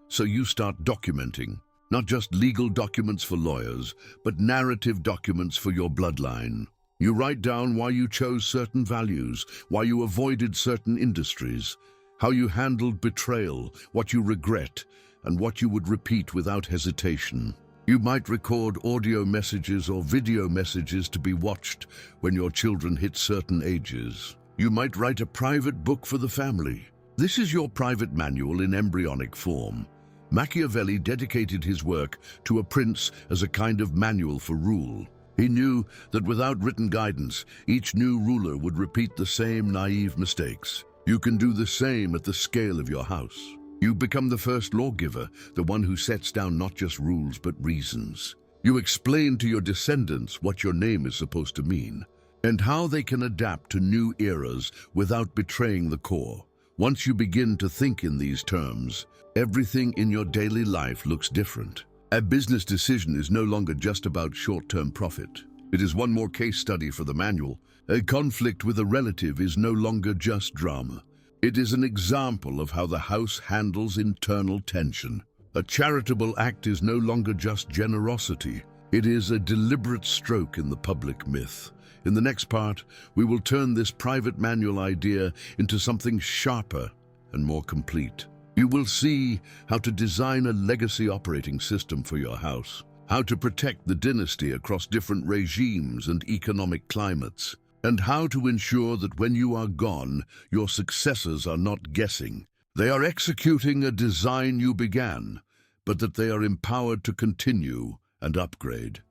Speaker 1: So you start documenting, not just legal documents for lawyers, but narrative documents for your bloodline. You write down why you chose certain values, why you avoided certain industries, how you handled betrayal, what you regret, and what you would repeat without hesitation. You might record audio messages or video messages to be watched when your children hit certain ages. You might write a private book for the family. This is your private manual in embryonic form. Machiavelli dedicated his work to a prince as a kind of manual for rule. He knew that without written guidance, each new ruler would repeat the same naive mistakes. You can do the same at the scale of your house. You become the first lawgiver, the one who sets down not just rules but reasons. You explain to your descendants what your name is supposed to mean, and how they can adapt to new eras without betraying the core. Once you begin to think in these terms, everything in your daily life looks different. A business decision is no longer just about short-term profit. It is one more case study for the manual. A conflict with a relative is no longer just drama. It is an example of how the house handles internal tension. A charitable act is no longer just generosity. It is a deliberate stroke in the public myth. In the next part, we will turn this private manual idea into something sharper and more complete. You will see how to design a legacy operating system for your house, how to protect the dynasty across different regimes and economic climates, and how to ensure that when you are gone, your successors are not guessing. They are executing a design you began, but that they are empowered to continue and upgrade.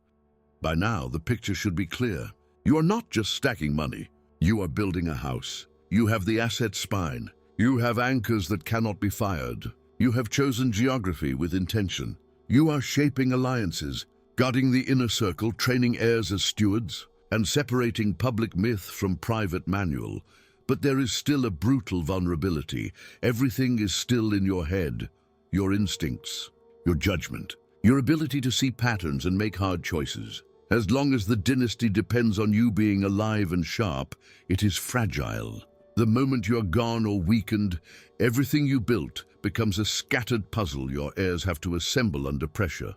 Speaker 1: By now, the picture should be clear. You are not just stacking money. You are building a house. You have the asset spine. You have anchors that cannot be fired. You have chosen geography with intention. You are shaping alliances, guarding the inner circle, training heirs as stewards, and separating public myth from private manual. But there is still a brutal vulnerability. Everything is still in your head, your instincts, your judgment, your ability to see patterns and make hard choices. As long as the dynasty depends on you being alive and sharp, it is fragile. The moment you are gone or weakened, everything you built becomes a scattered puzzle your heirs have to assemble under pressure.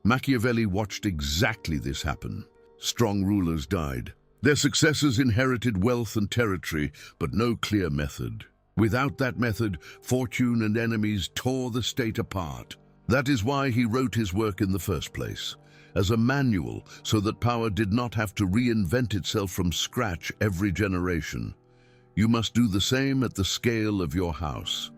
Speaker 1: Machiavelli watched exactly this happen. Strong rulers died. Their successors inherited wealth and territory, but no clear method. Without that method, fortune and enemies tore the state apart. That is why he wrote his work in the first place, as a manual, so that power did not have to reinvent itself from scratch every generation. You must do the same at the scale of your house.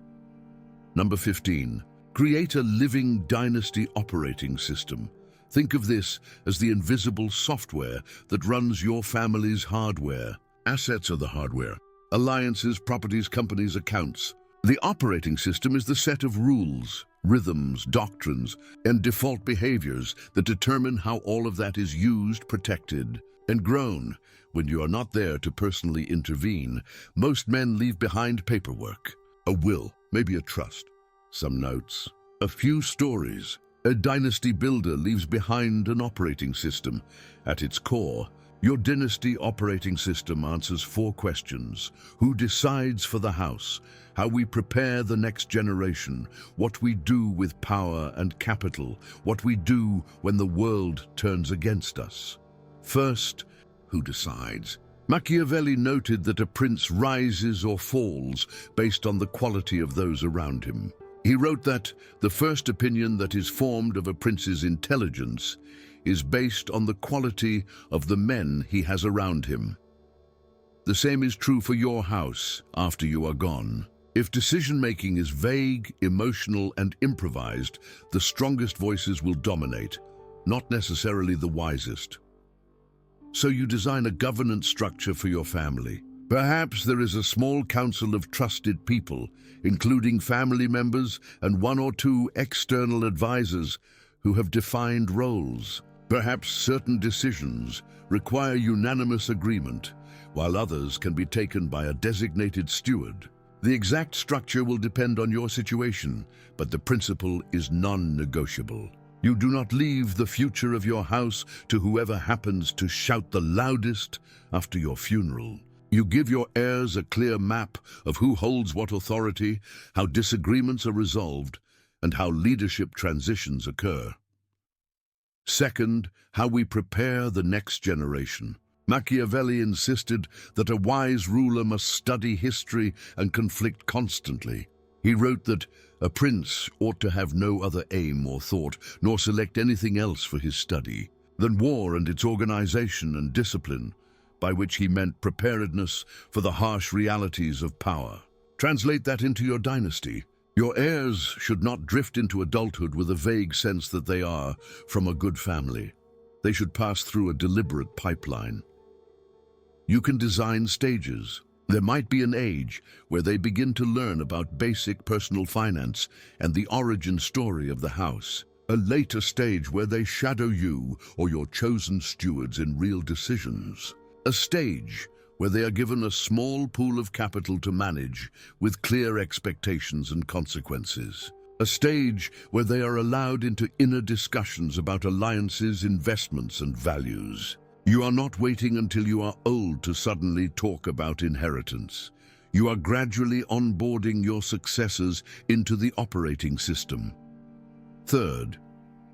Speaker 1: Number 15. Create a living dynasty operating system. Think of this as the invisible software that runs your family's hardware. Assets are the hardware. Alliances, properties, companies, accounts. The operating system is the set of rules, rhythms, doctrines, and default behaviors that determine how all of that is used, protected, and grown. When you are not there to personally intervene, most men leave behind paperwork, a will, maybe a trust, some notes, a few stories. A dynasty builder leaves behind an operating system. At its core, your dynasty operating system answers 4 questions. Who decides for the house? How we prepare the next generation? What we do with power and capital? What we do when the world turns against us? First, who decides? Machiavelli noted that a prince rises or falls based on the quality of those around him. He wrote that the first opinion that is formed of a prince's intelligence is based on the quality of the men he has around him. The same is true for your house after you are gone. If decision-making is vague, emotional, and improvised, the strongest voices will dominate, not necessarily the wisest. So you design a governance structure for your family. Perhaps there is a small council of trusted people, including family members and 1 or 2 external advisors who have defined roles. Perhaps certain decisions require unanimous agreement, while others can be taken by a designated steward. The exact structure will depend on your situation, but the principle is non-negotiable. You do not leave the future of your house to whoever happens to shout the loudest after your funeral. You give your heirs a clear map of who holds what authority, how disagreements are resolved, and how leadership transitions occur. Second, how we prepare the next generation. Machiavelli insisted that a wise ruler must study history and conflict constantly. He wrote that a prince ought to have no other aim or thought, nor select anything else for his study, than war and its organization and discipline, by which he meant preparedness for the harsh realities of power. Translate that into your dynasty. Your heirs should not drift into adulthood with a vague sense that they are from a good family. They should pass through a deliberate pipeline. You can design stages. There might be an age where they begin to learn about basic personal finance and the origin story of the house. A later stage where they shadow you or your chosen stewards in real decisions. A stage where they are given a small pool of capital to manage with clear expectations and consequences. A stage where they are allowed into inner discussions about alliances, investments, and values. You are not waiting until you are old to suddenly talk about inheritance. You are gradually onboarding your successors into the operating system. Third,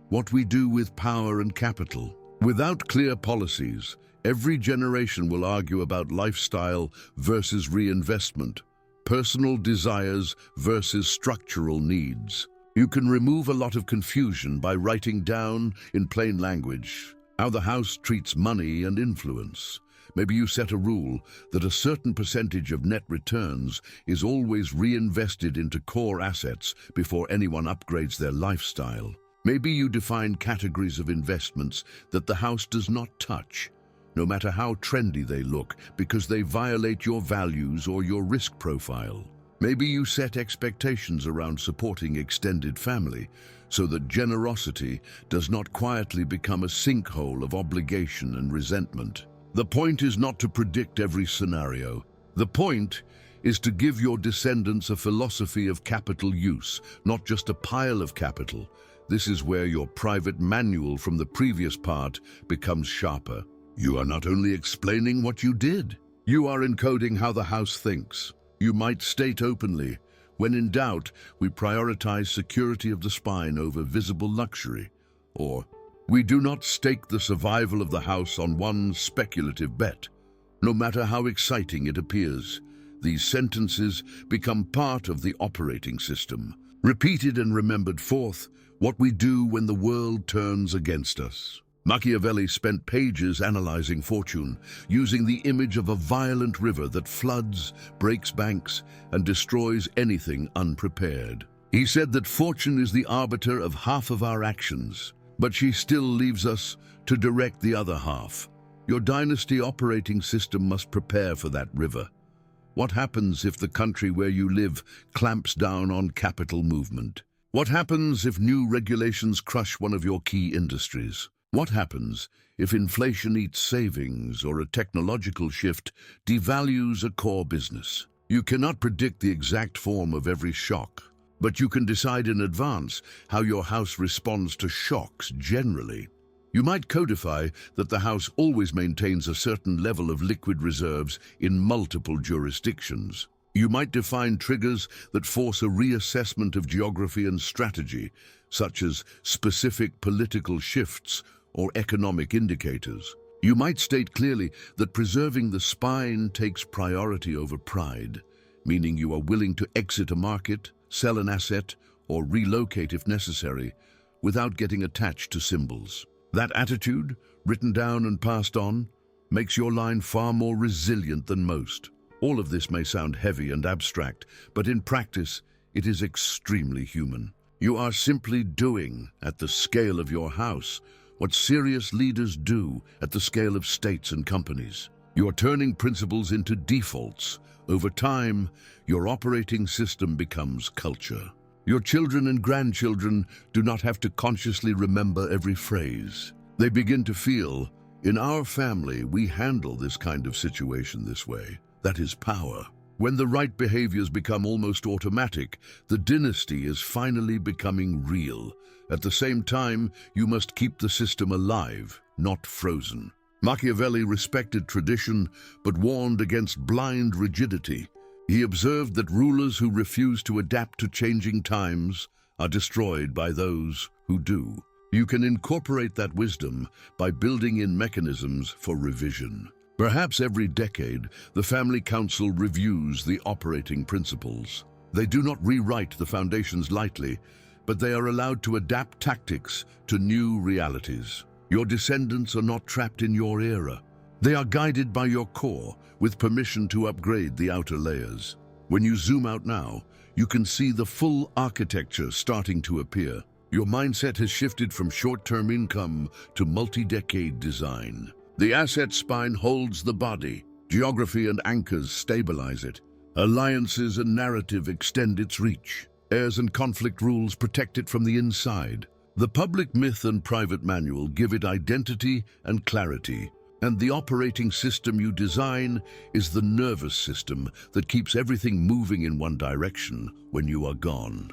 Speaker 1: what we do with power and capital. Without clear policies, every generation will argue about lifestyle versus reinvestment, personal desires versus structural needs. You can remove a lot of confusion by writing down, in plain language, how the house treats money and influence. Maybe you set a rule that a certain percentage of net returns is always reinvested into core assets before anyone upgrades their lifestyle. Maybe you define categories of investments that the house does not touch, no matter how trendy they look, because they violate your values or your risk profile. Maybe you set expectations around supporting extended family, so that generosity does not quietly become a sinkhole of obligation and resentment. The point is not to predict every scenario. The point is to give your descendants a philosophy of capital use, not just a pile of capital. This is where your private manual from the previous part becomes sharper. You are not only explaining what you did, you are encoding how the house thinks. You might state openly, when in doubt, we prioritize security of the spine over visible luxury. Or, we do not stake the survival of the house on one speculative bet. No matter how exciting it appears, these sentences become part of the operating system. Repeated and remembered forth, what we do when the world turns against us. Machiavelli spent pages analyzing fortune, using the image of a violent river that floods, breaks banks, and destroys anything unprepared. He said that fortune is the arbiter of half of our actions, but she still leaves us to direct the other half. Your dynasty operating system must prepare for that river. What happens if the country where you live clamps down on capital movement? What happens if new regulations crush one of your key industries? What happens if inflation eats savings or a technological shift devalues a core business? You cannot predict the exact form of every shock, but you can decide in advance how your house responds to shocks generally. You might codify that the house always maintains a certain level of liquid reserves in multiple jurisdictions. You might define triggers that force a reassessment of geography and strategy, such as specific political shifts or economic indicators. You might state clearly that preserving the spine takes priority over pride, meaning you are willing to exit a market, sell an asset, or relocate if necessary, without getting attached to symbols. That attitude, written down and passed on, makes your line far more resilient than most. All of this may sound heavy and abstract, but in practice, it is extremely human. You are simply doing, at the scale of your house, what serious leaders do at the scale of states and companies. You are turning principles into defaults. Over time, your operating system becomes culture. Your children and grandchildren do not have to consciously remember every phrase. They begin to feel, in our family, we handle this kind of situation this way. That is power. When the right behaviors become almost automatic, the dynasty is finally becoming real. At the same time, you must keep the system alive, not frozen. Machiavelli respected tradition, but warned against blind rigidity. He observed that rulers who refuse to adapt to changing times are destroyed by those who do. You can incorporate that wisdom by building in mechanisms for revision. Perhaps every decade, the family council reviews the operating principles. They do not rewrite the foundations lightly, but they are allowed to adapt tactics to new realities. Your descendants are not trapped in your era. They are guided by your core, with permission to upgrade the outer layers. When you zoom out now, you can see the full architecture starting to appear. Your mindset has shifted from short-term income to multi-decade design. The asset spine holds the body. Geography and anchors stabilize it. Alliances and narrative extend its reach. Heirs and conflict rules protect it from the inside. The public myth and private manual give it identity and clarity. And the operating system you design is the nervous system that keeps everything moving in one direction when you are gone.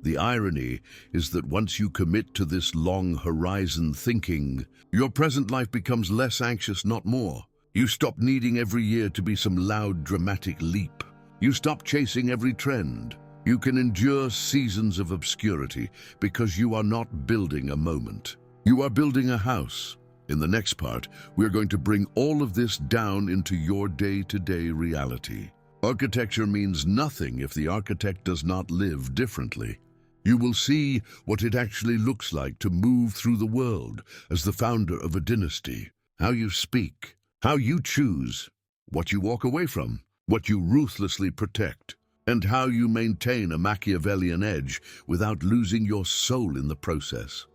Speaker 1: The irony is that once you commit to this long horizon thinking, your present life becomes less anxious, not more. You stop needing every year to be some loud, dramatic leap. You stop chasing every trend. You can endure seasons of obscurity because you are not building a moment. You are building a house. In the next part, we're going to bring all of this down into your day-to-day reality. Architecture means nothing if the architect does not live differently. You will see what it actually looks like to move through the world as the founder of a dynasty. How you speak, how you choose, what you walk away from, what you ruthlessly protect, and how you maintain a Machiavellian edge without losing your soul in the process.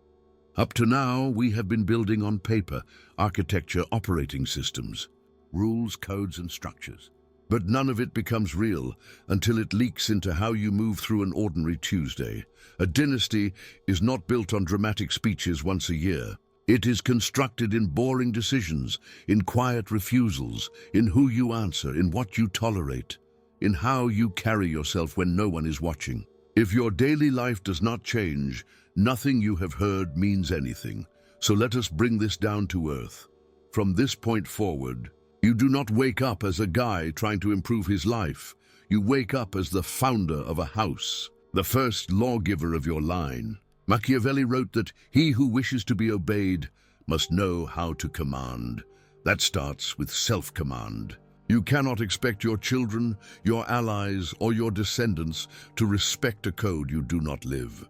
Speaker 1: Up to now, we have been building on paper, architecture, operating systems, rules, codes, and structures. But none of it becomes real until it leaks into how you move through an ordinary Tuesday. A dynasty is not built on dramatic speeches once a year. It is constructed in boring decisions, in quiet refusals, in who you answer, in what you tolerate, in how you carry yourself when no one is watching. If your daily life does not change, nothing you have heard means anything. So let us bring this down to earth. From this point forward, you do not wake up as a guy trying to improve his life. You wake up as the founder of a house, the first lawgiver of your line. Machiavelli wrote that he who wishes to be obeyed must know how to command. That starts with self-command. You cannot expect your children, your allies, or your descendants to respect a code you do not live.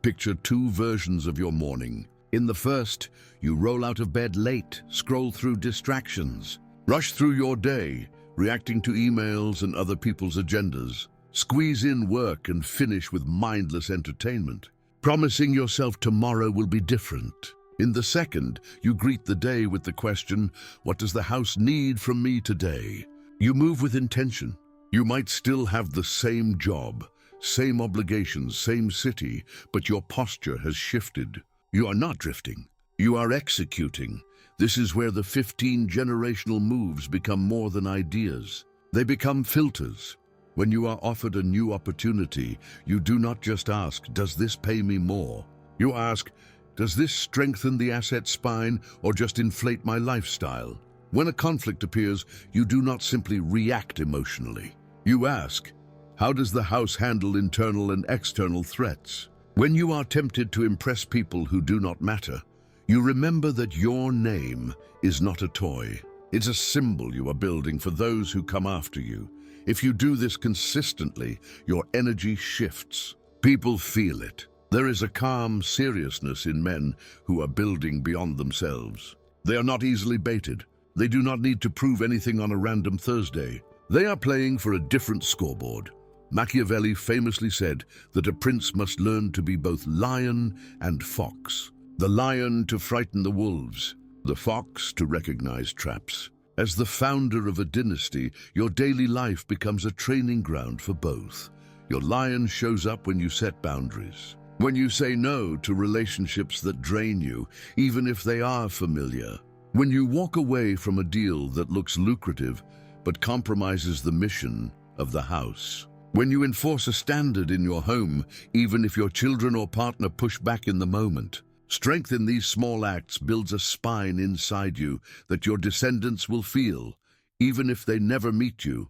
Speaker 1: Picture two versions of your morning. In the first, you roll out of bed late, scroll through distractions, rush through your day, reacting to emails and other people's agendas, squeeze in work and finish with mindless entertainment, promising yourself tomorrow will be different. In the second, you greet the day with the question, what does the house need from me today? You move with intention. You might still have the same job, same obligations, same city, but your posture has shifted. You are not drifting. You are executing. This is where the 15 generational moves become more than ideas. They become filters. When you are offered a new opportunity, you do not just ask, does this pay me more? You ask, does this strengthen the asset spine or just inflate my lifestyle? When a conflict appears, you do not simply react emotionally. You ask, how does the house handle internal and external threats? When you are tempted to impress people who do not matter, you remember that your name is not a toy. It's a symbol you are building for those who come after you. If you do this consistently, your energy shifts. People feel it. There is a calm seriousness in men who are building beyond themselves. They are not easily baited. They do not need to prove anything on a random Thursday. They are playing for a different scoreboard. Machiavelli famously said that a prince must learn to be both lion and fox. The lion to frighten the wolves, the fox to recognize traps. As the founder of a dynasty, your daily life becomes a training ground for both. Your lion shows up when you set boundaries. When you say no to relationships that drain you, even if they are familiar. When you walk away from a deal that looks lucrative but compromises the mission of the house. When you enforce a standard in your home, even if your children or partner push back in the moment. Strength in these small acts builds a spine inside you that your descendants will feel, even if they never meet you.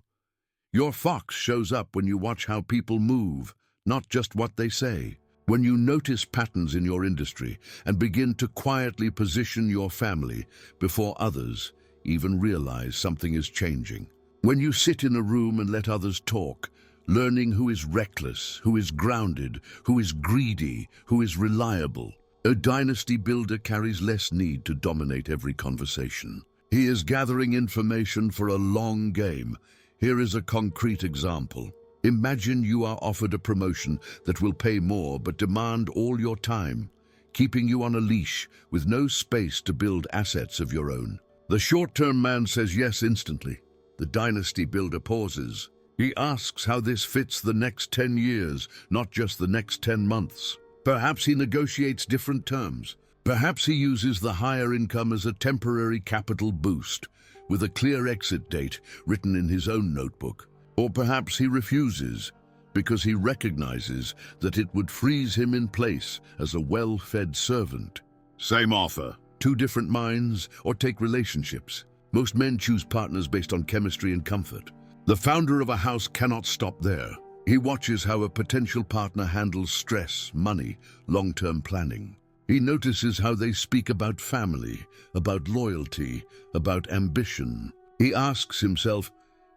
Speaker 1: Your fox shows up when you watch how people move, not just what they say. When you notice patterns in your industry and begin to quietly position your family before others even realize something is changing. When you sit in a room and let others talk, learning who is reckless, who is grounded, who is greedy, who is reliable. A dynasty builder carries less need to dominate every conversation. He is gathering information for a long game. Here is a concrete example. Imagine you are offered a promotion that will pay more but demand all your time, keeping you on a leash with no space to build assets of your own. The short-term man says yes instantly. The dynasty builder pauses. He asks how this fits the next 10 years, not just the next 10 months. Perhaps he negotiates different terms. Perhaps he uses the higher income as a temporary capital boost, with a clear exit date written in his own notebook. Or perhaps he refuses, because he recognizes that it would freeze him in place as a well-fed servant. Same offer. Two different minds, or take relationships. Most men choose partners based on chemistry and comfort. The founder of a house cannot stop there. He watches how a potential partner handles stress, money, long-term planning. He notices how they speak about family, about loyalty, about ambition. He asks himself,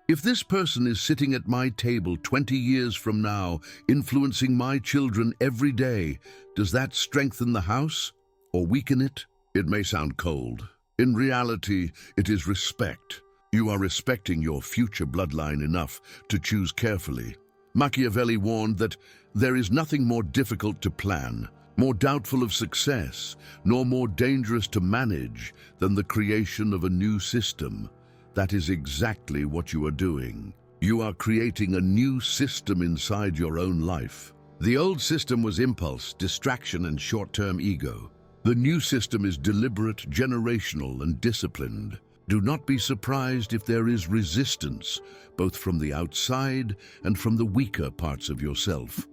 Speaker 1: if this person is sitting at my table 20 years from now, influencing my children every day, does that strengthen the house or weaken it? It may sound cold. In reality, it is respect. You are respecting your future bloodline enough to choose carefully. Machiavelli warned that there is nothing more difficult to plan, more doubtful of success, nor more dangerous to manage than the creation of a new system. That is exactly what you are doing. You are creating a new system inside your own life. The old system was impulse, distraction, and short-term ego. The new system is deliberate, generational, and disciplined. Do not be surprised if there is resistance, both from the outside and from the weaker parts of yourself.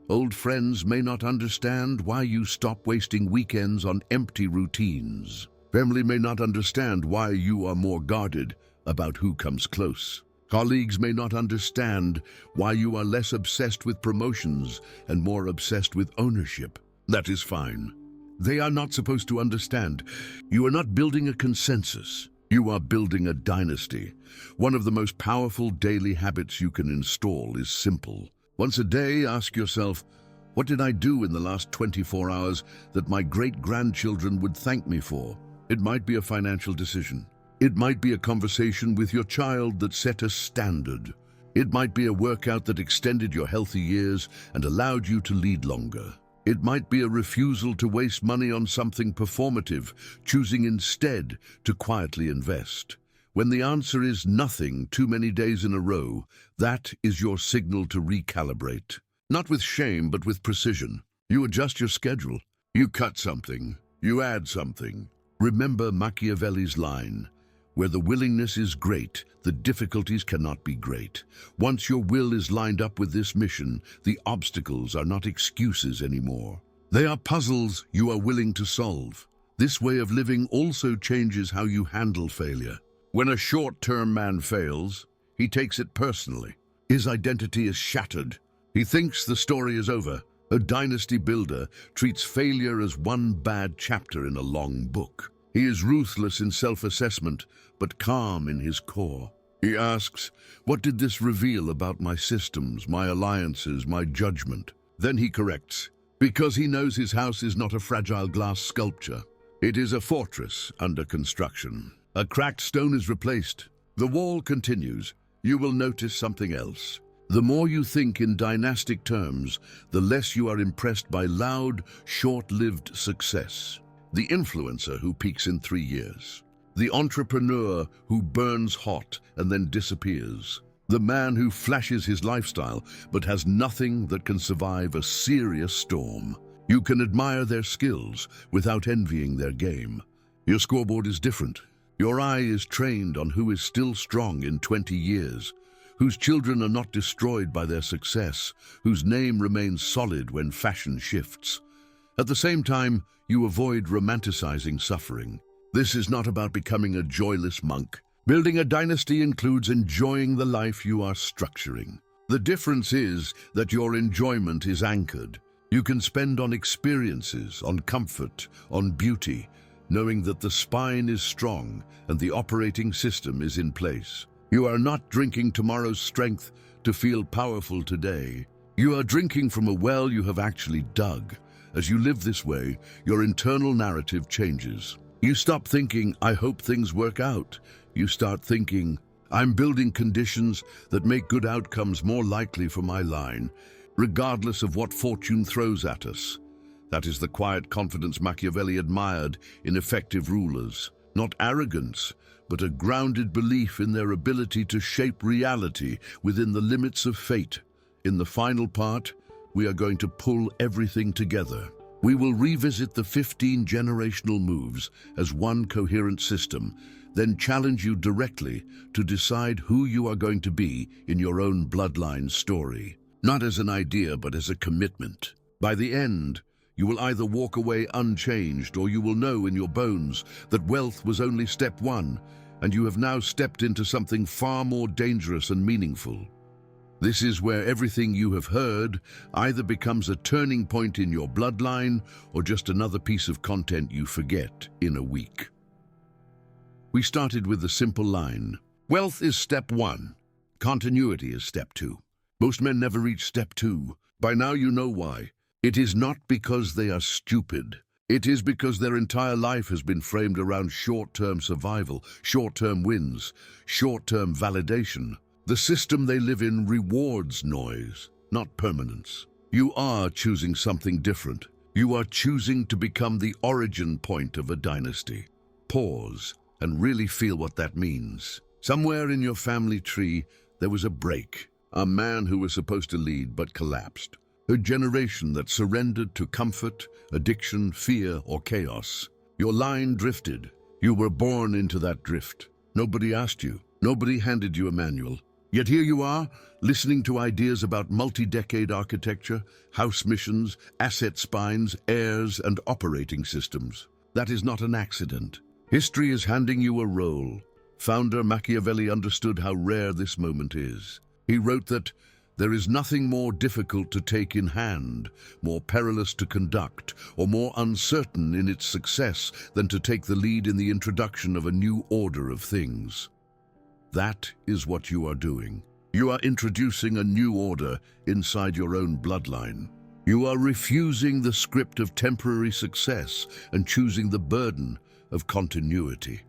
Speaker 1: Old friends may not understand why you stop wasting weekends on empty routines. Family may not understand why you are more guarded about who comes close. Colleagues may not understand why you are less obsessed with promotions and more obsessed with ownership. That is fine. They are not supposed to understand. You are not building a consensus. You are building a dynasty. One of the most powerful daily habits you can install is simple. Once a day, ask yourself, what did I do in the last 24 hours that my great-grandchildren would thank me for? It might be a financial decision. It might be a conversation with your child that set a standard. It might be a workout that extended your healthy years and allowed you to lead longer. It might be a refusal to waste money on something performative, choosing instead to quietly invest. When the answer is nothing too many days in a row, that is your signal to recalibrate. Not with shame, but with precision. You adjust your schedule. You cut something. You add something. Remember Machiavelli's line, where the willingness is great, the difficulties cannot be great. Once your will is lined up with this mission, the obstacles are not excuses anymore. They are puzzles you are willing to solve. This way of living also changes how you handle failure. When a short-term man fails, he takes it personally. His identity is shattered. He thinks the story is over. A dynasty builder treats failure as one bad chapter in a long book. He is ruthless in self-assessment, but calm in his core. He asks, what did this reveal about my systems, my alliances, my judgment? Then he corrects, because he knows his house is not a fragile glass sculpture. It is a fortress under construction. A cracked stone is replaced. The wall continues. You will notice something else. The more you think in dynastic terms, the less you are impressed by loud, short-lived success. The influencer who peaks in 3 years. The entrepreneur who burns hot and then disappears. The man who flashes his lifestyle but has nothing that can survive a serious storm. You can admire their skills without envying their game. Your scoreboard is different. Your eye is trained on who is still strong in 20 years, whose children are not destroyed by their success, whose name remains solid when fashion shifts. At the same time, you avoid romanticizing suffering. This is not about becoming a joyless monk. Building a dynasty includes enjoying the life you are structuring. The difference is that your enjoyment is anchored. You can spend on experiences, on comfort, on beauty, knowing that the spine is strong and the operating system is in place. You are not drinking tomorrow's strength to feel powerful today. You are drinking from a well you have actually dug. As you live this way, your internal narrative changes. You stop thinking, I hope things work out. You start thinking, I'm building conditions that make good outcomes more likely for my line, regardless of what fortune throws at us. That is the quiet confidence Machiavelli admired in effective rulers. Not arrogance, but a grounded belief in their ability to shape reality within the limits of fate. In the final part, we are going to pull everything together. We will revisit the 15 generational moves as one coherent system, then challenge you directly to decide who you are going to be in your own bloodline story. Not as an idea, but as a commitment. By the end, you will either walk away unchanged, or you will know in your bones that wealth was only step one, and you have now stepped into something far more dangerous and meaningful. This is where everything you have heard either becomes a turning point in your bloodline or just another piece of content you forget in a week. We started with the simple line, wealth is step one, continuity is step two. Most men never reach step two. By now you know why. It is not because they are stupid. It is because their entire life has been framed around short-term survival, short-term wins, short-term validation. The system they live in rewards noise, not permanence. You are choosing something different. You are choosing to become the origin point of a dynasty. Pause and really feel what that means. Somewhere in your family tree, there was a break. A man who was supposed to lead but collapsed. A generation that surrendered to comfort, addiction, fear, or chaos. Your line drifted. You were born into that drift. Nobody asked you. Nobody handed you a manual. Yet here you are, listening to ideas about multi-decade architecture, house missions, asset spines, heirs, and operating systems. That is not an accident. History is handing you a role. Founder Machiavelli understood how rare this moment is. He wrote that there is nothing more difficult to take in hand, more perilous to conduct, or more uncertain in its success than to take the lead in the introduction of a new order of things. That is what you are doing. You are introducing a new order inside your own bloodline. You are refusing the script of temporary success and choosing the burden of continuity.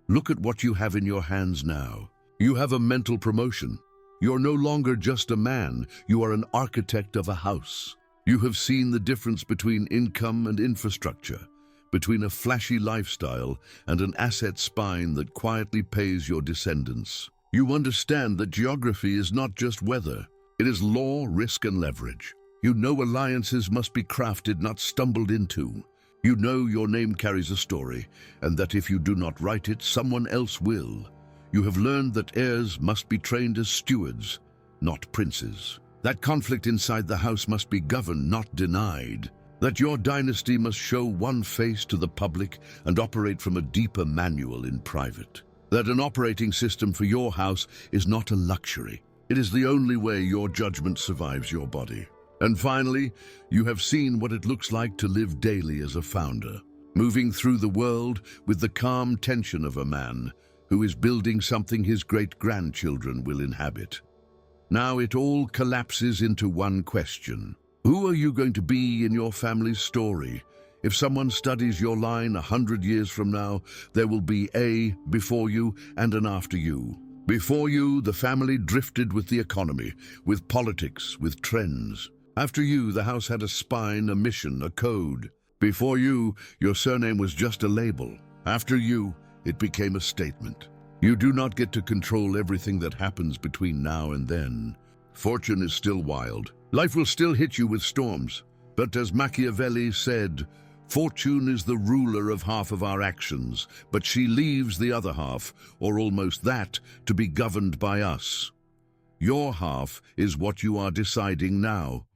Speaker 1: Look at what you have in your hands now. You have a mental promotion. You're no longer just a man, you are an architect of a house. You have seen the difference between income and infrastructure, between a flashy lifestyle and an asset spine that quietly pays your descendants. You understand that geography is not just weather, it is law, risk, and leverage. You know alliances must be crafted, not stumbled into. You know your name carries a story, and that if you do not write it, someone else will. You have learned that heirs must be trained as stewards, not princes. That conflict inside the house must be governed, not denied. That your dynasty must show one face to the public and operate from a deeper manual in private. That an operating system for your house is not a luxury. It is the only way your judgment survives your body. And finally, you have seen what it looks like to live daily as a founder, moving through the world with the calm tension of a man who is building something his great-grandchildren will inhabit. Now it all collapses into one question. Who are you going to be in your family's story? If someone studies your line 100 years from now, there will be a before you and an after you. Before you, the family drifted with the economy, with politics, with trends. After you, the house had a spine, a mission, a code. Before you, your surname was just a label. After you, it became a statement. You do not get to control everything that happens between now and then. Fortune is still wild. Life will still hit you with storms. But as Machiavelli said, fortune is the ruler of half of our actions, but she leaves the other half, or almost that, to be governed by us. Your half is what you are deciding now.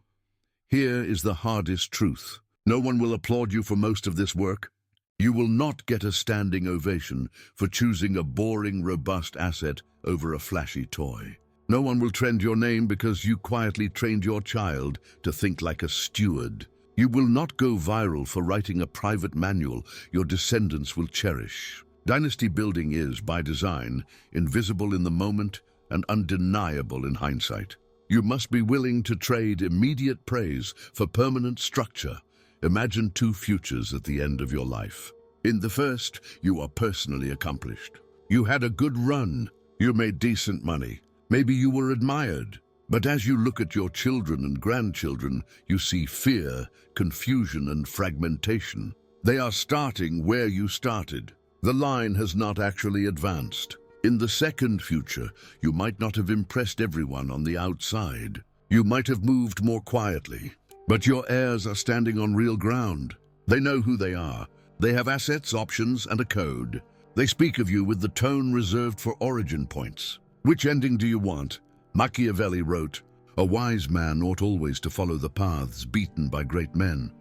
Speaker 1: Here is the hardest truth. No one will applaud you for most of this work. You will not get a standing ovation for choosing a boring, robust asset over a flashy toy. No one will trend your name because you quietly trained your child to think like a steward. You will not go viral for writing a private manual your descendants will cherish. Dynasty building is, by design, invisible in the moment and undeniable in hindsight. You must be willing to trade immediate praise for permanent structure. Imagine two futures at the end of your life. In the first, you are personally accomplished. You had a good run. You made decent money. Maybe you were admired. But as you look at your children and grandchildren, you see fear, confusion, and fragmentation. They are starting where you started. The line has not actually advanced. In the second future, you might not have impressed everyone on the outside. You might have moved more quietly. But your heirs are standing on real ground. They know who they are. They have assets, options, and a code. They speak of you with the tone reserved for origin points. Which ending do you want? Machiavelli wrote, "A wise man ought always to follow the paths beaten by great men,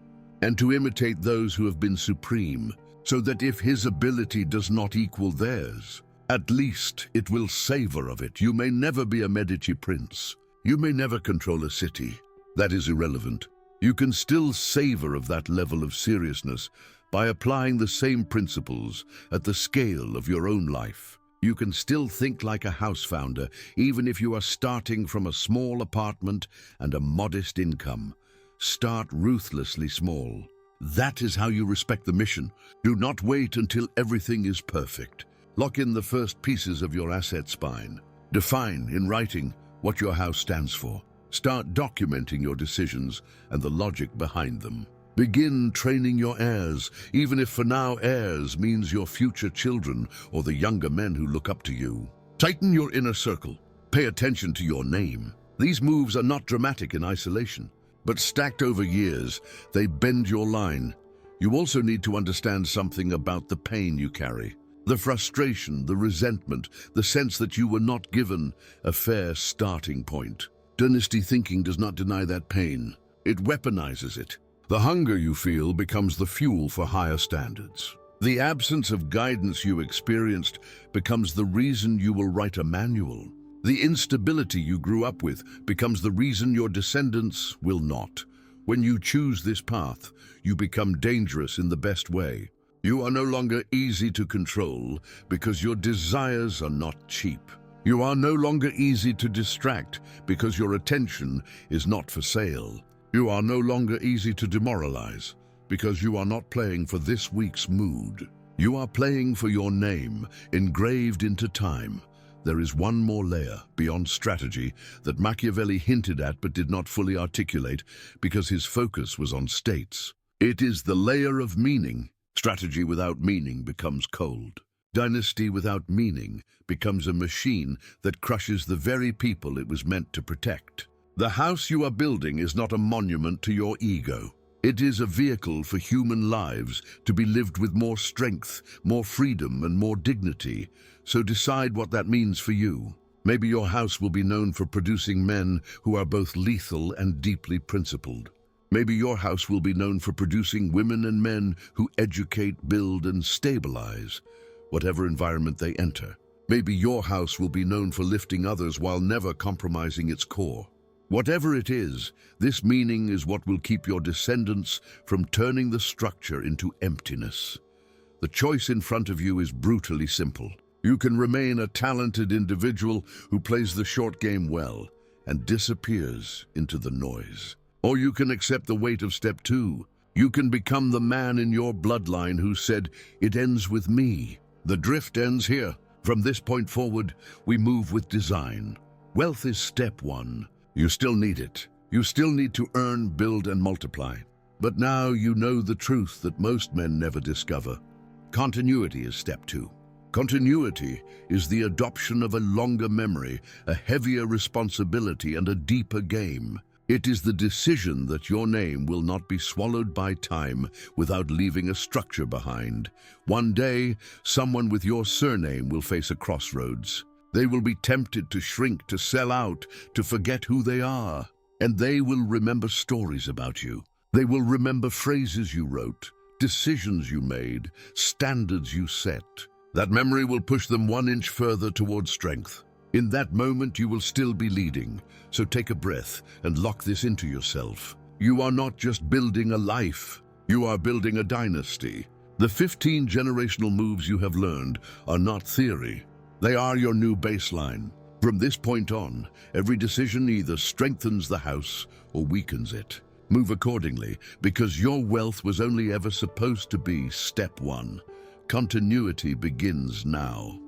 Speaker 1: and to imitate those who have been supreme, so that if his ability does not equal theirs, at least it will savor of it. You may never be a Medici prince. You may never control a city. That is irrelevant. You can still savor of that level of seriousness by applying the same principles at the scale of your own life. You can still think like a house founder, even if you are starting from a small apartment and a modest income. Start ruthlessly small. That is how you respect the mission. Do not wait until everything is perfect. Lock in the first pieces of your asset spine. Define, in writing, what your house stands for. Start documenting your decisions and the logic behind them. Begin training your heirs, even if for now heirs means your future children or the younger men who look up to you. Tighten your inner circle. Pay attention to your name. These moves are not dramatic in isolation, but stacked over years, they bend your line. You also need to understand something about the pain you carry. The frustration, the resentment, the sense that you were not given a fair starting point. Dynasty thinking does not deny that pain. It weaponizes it. The hunger you feel becomes the fuel for higher standards. The absence of guidance you experienced becomes the reason you will write a manual. The instability you grew up with becomes the reason your descendants will not. When you choose this path, you become dangerous in the best way. You are no longer easy to control because your desires are not cheap. You are no longer easy to distract because your attention is not for sale. You are no longer easy to demoralize because you are not playing for this week's mood. You are playing for your name, engraved into time. There is one more layer beyond strategy that Machiavelli hinted at but did not fully articulate because his focus was on states. It is the layer of meaning. Strategy without meaning becomes cold. Dynasty without meaning becomes a machine that crushes the very people it was meant to protect. The house you are building is not a monument to your ego. It is a vehicle for human lives to be lived with more strength, more freedom, and more dignity. So decide what that means for you. Maybe your house will be known for producing men who are both lethal and deeply principled. Maybe your house will be known for producing women and men who educate, build, and stabilize whatever environment they enter. Maybe your house will be known for lifting others while never compromising its core. Whatever it is, this meaning is what will keep your descendants from turning the structure into emptiness. The choice in front of you is brutally simple. You can remain a talented individual who plays the short game well and disappears into the noise. Or you can accept the weight of step 2. You can become the man in your bloodline who said, "It ends with me." The drift ends here. From this point forward, we move with design. Wealth is step 1. You still need it. You still need to earn, build, and multiply. But now you know the truth that most men never discover. Continuity is step 2. Continuity is the adoption of a longer memory, a heavier responsibility, and a deeper game. It is the decision that your name will not be swallowed by time without leaving a structure behind. One day, someone with your surname will face a crossroads. They will be tempted to shrink, to sell out, to forget who they are. And they will remember stories about you. They will remember phrases you wrote, decisions you made, standards you set. That memory will push them 1 inch further towards strength. In that moment, you will still be leading. So take a breath and lock this into yourself. You are not just building a life. You are building a dynasty. The 15 generational moves you have learned are not theory. They are your new baseline. From this point on, every decision either strengthens the house or weakens it. Move accordingly, because your wealth was only ever supposed to be step 1. Continuity begins now.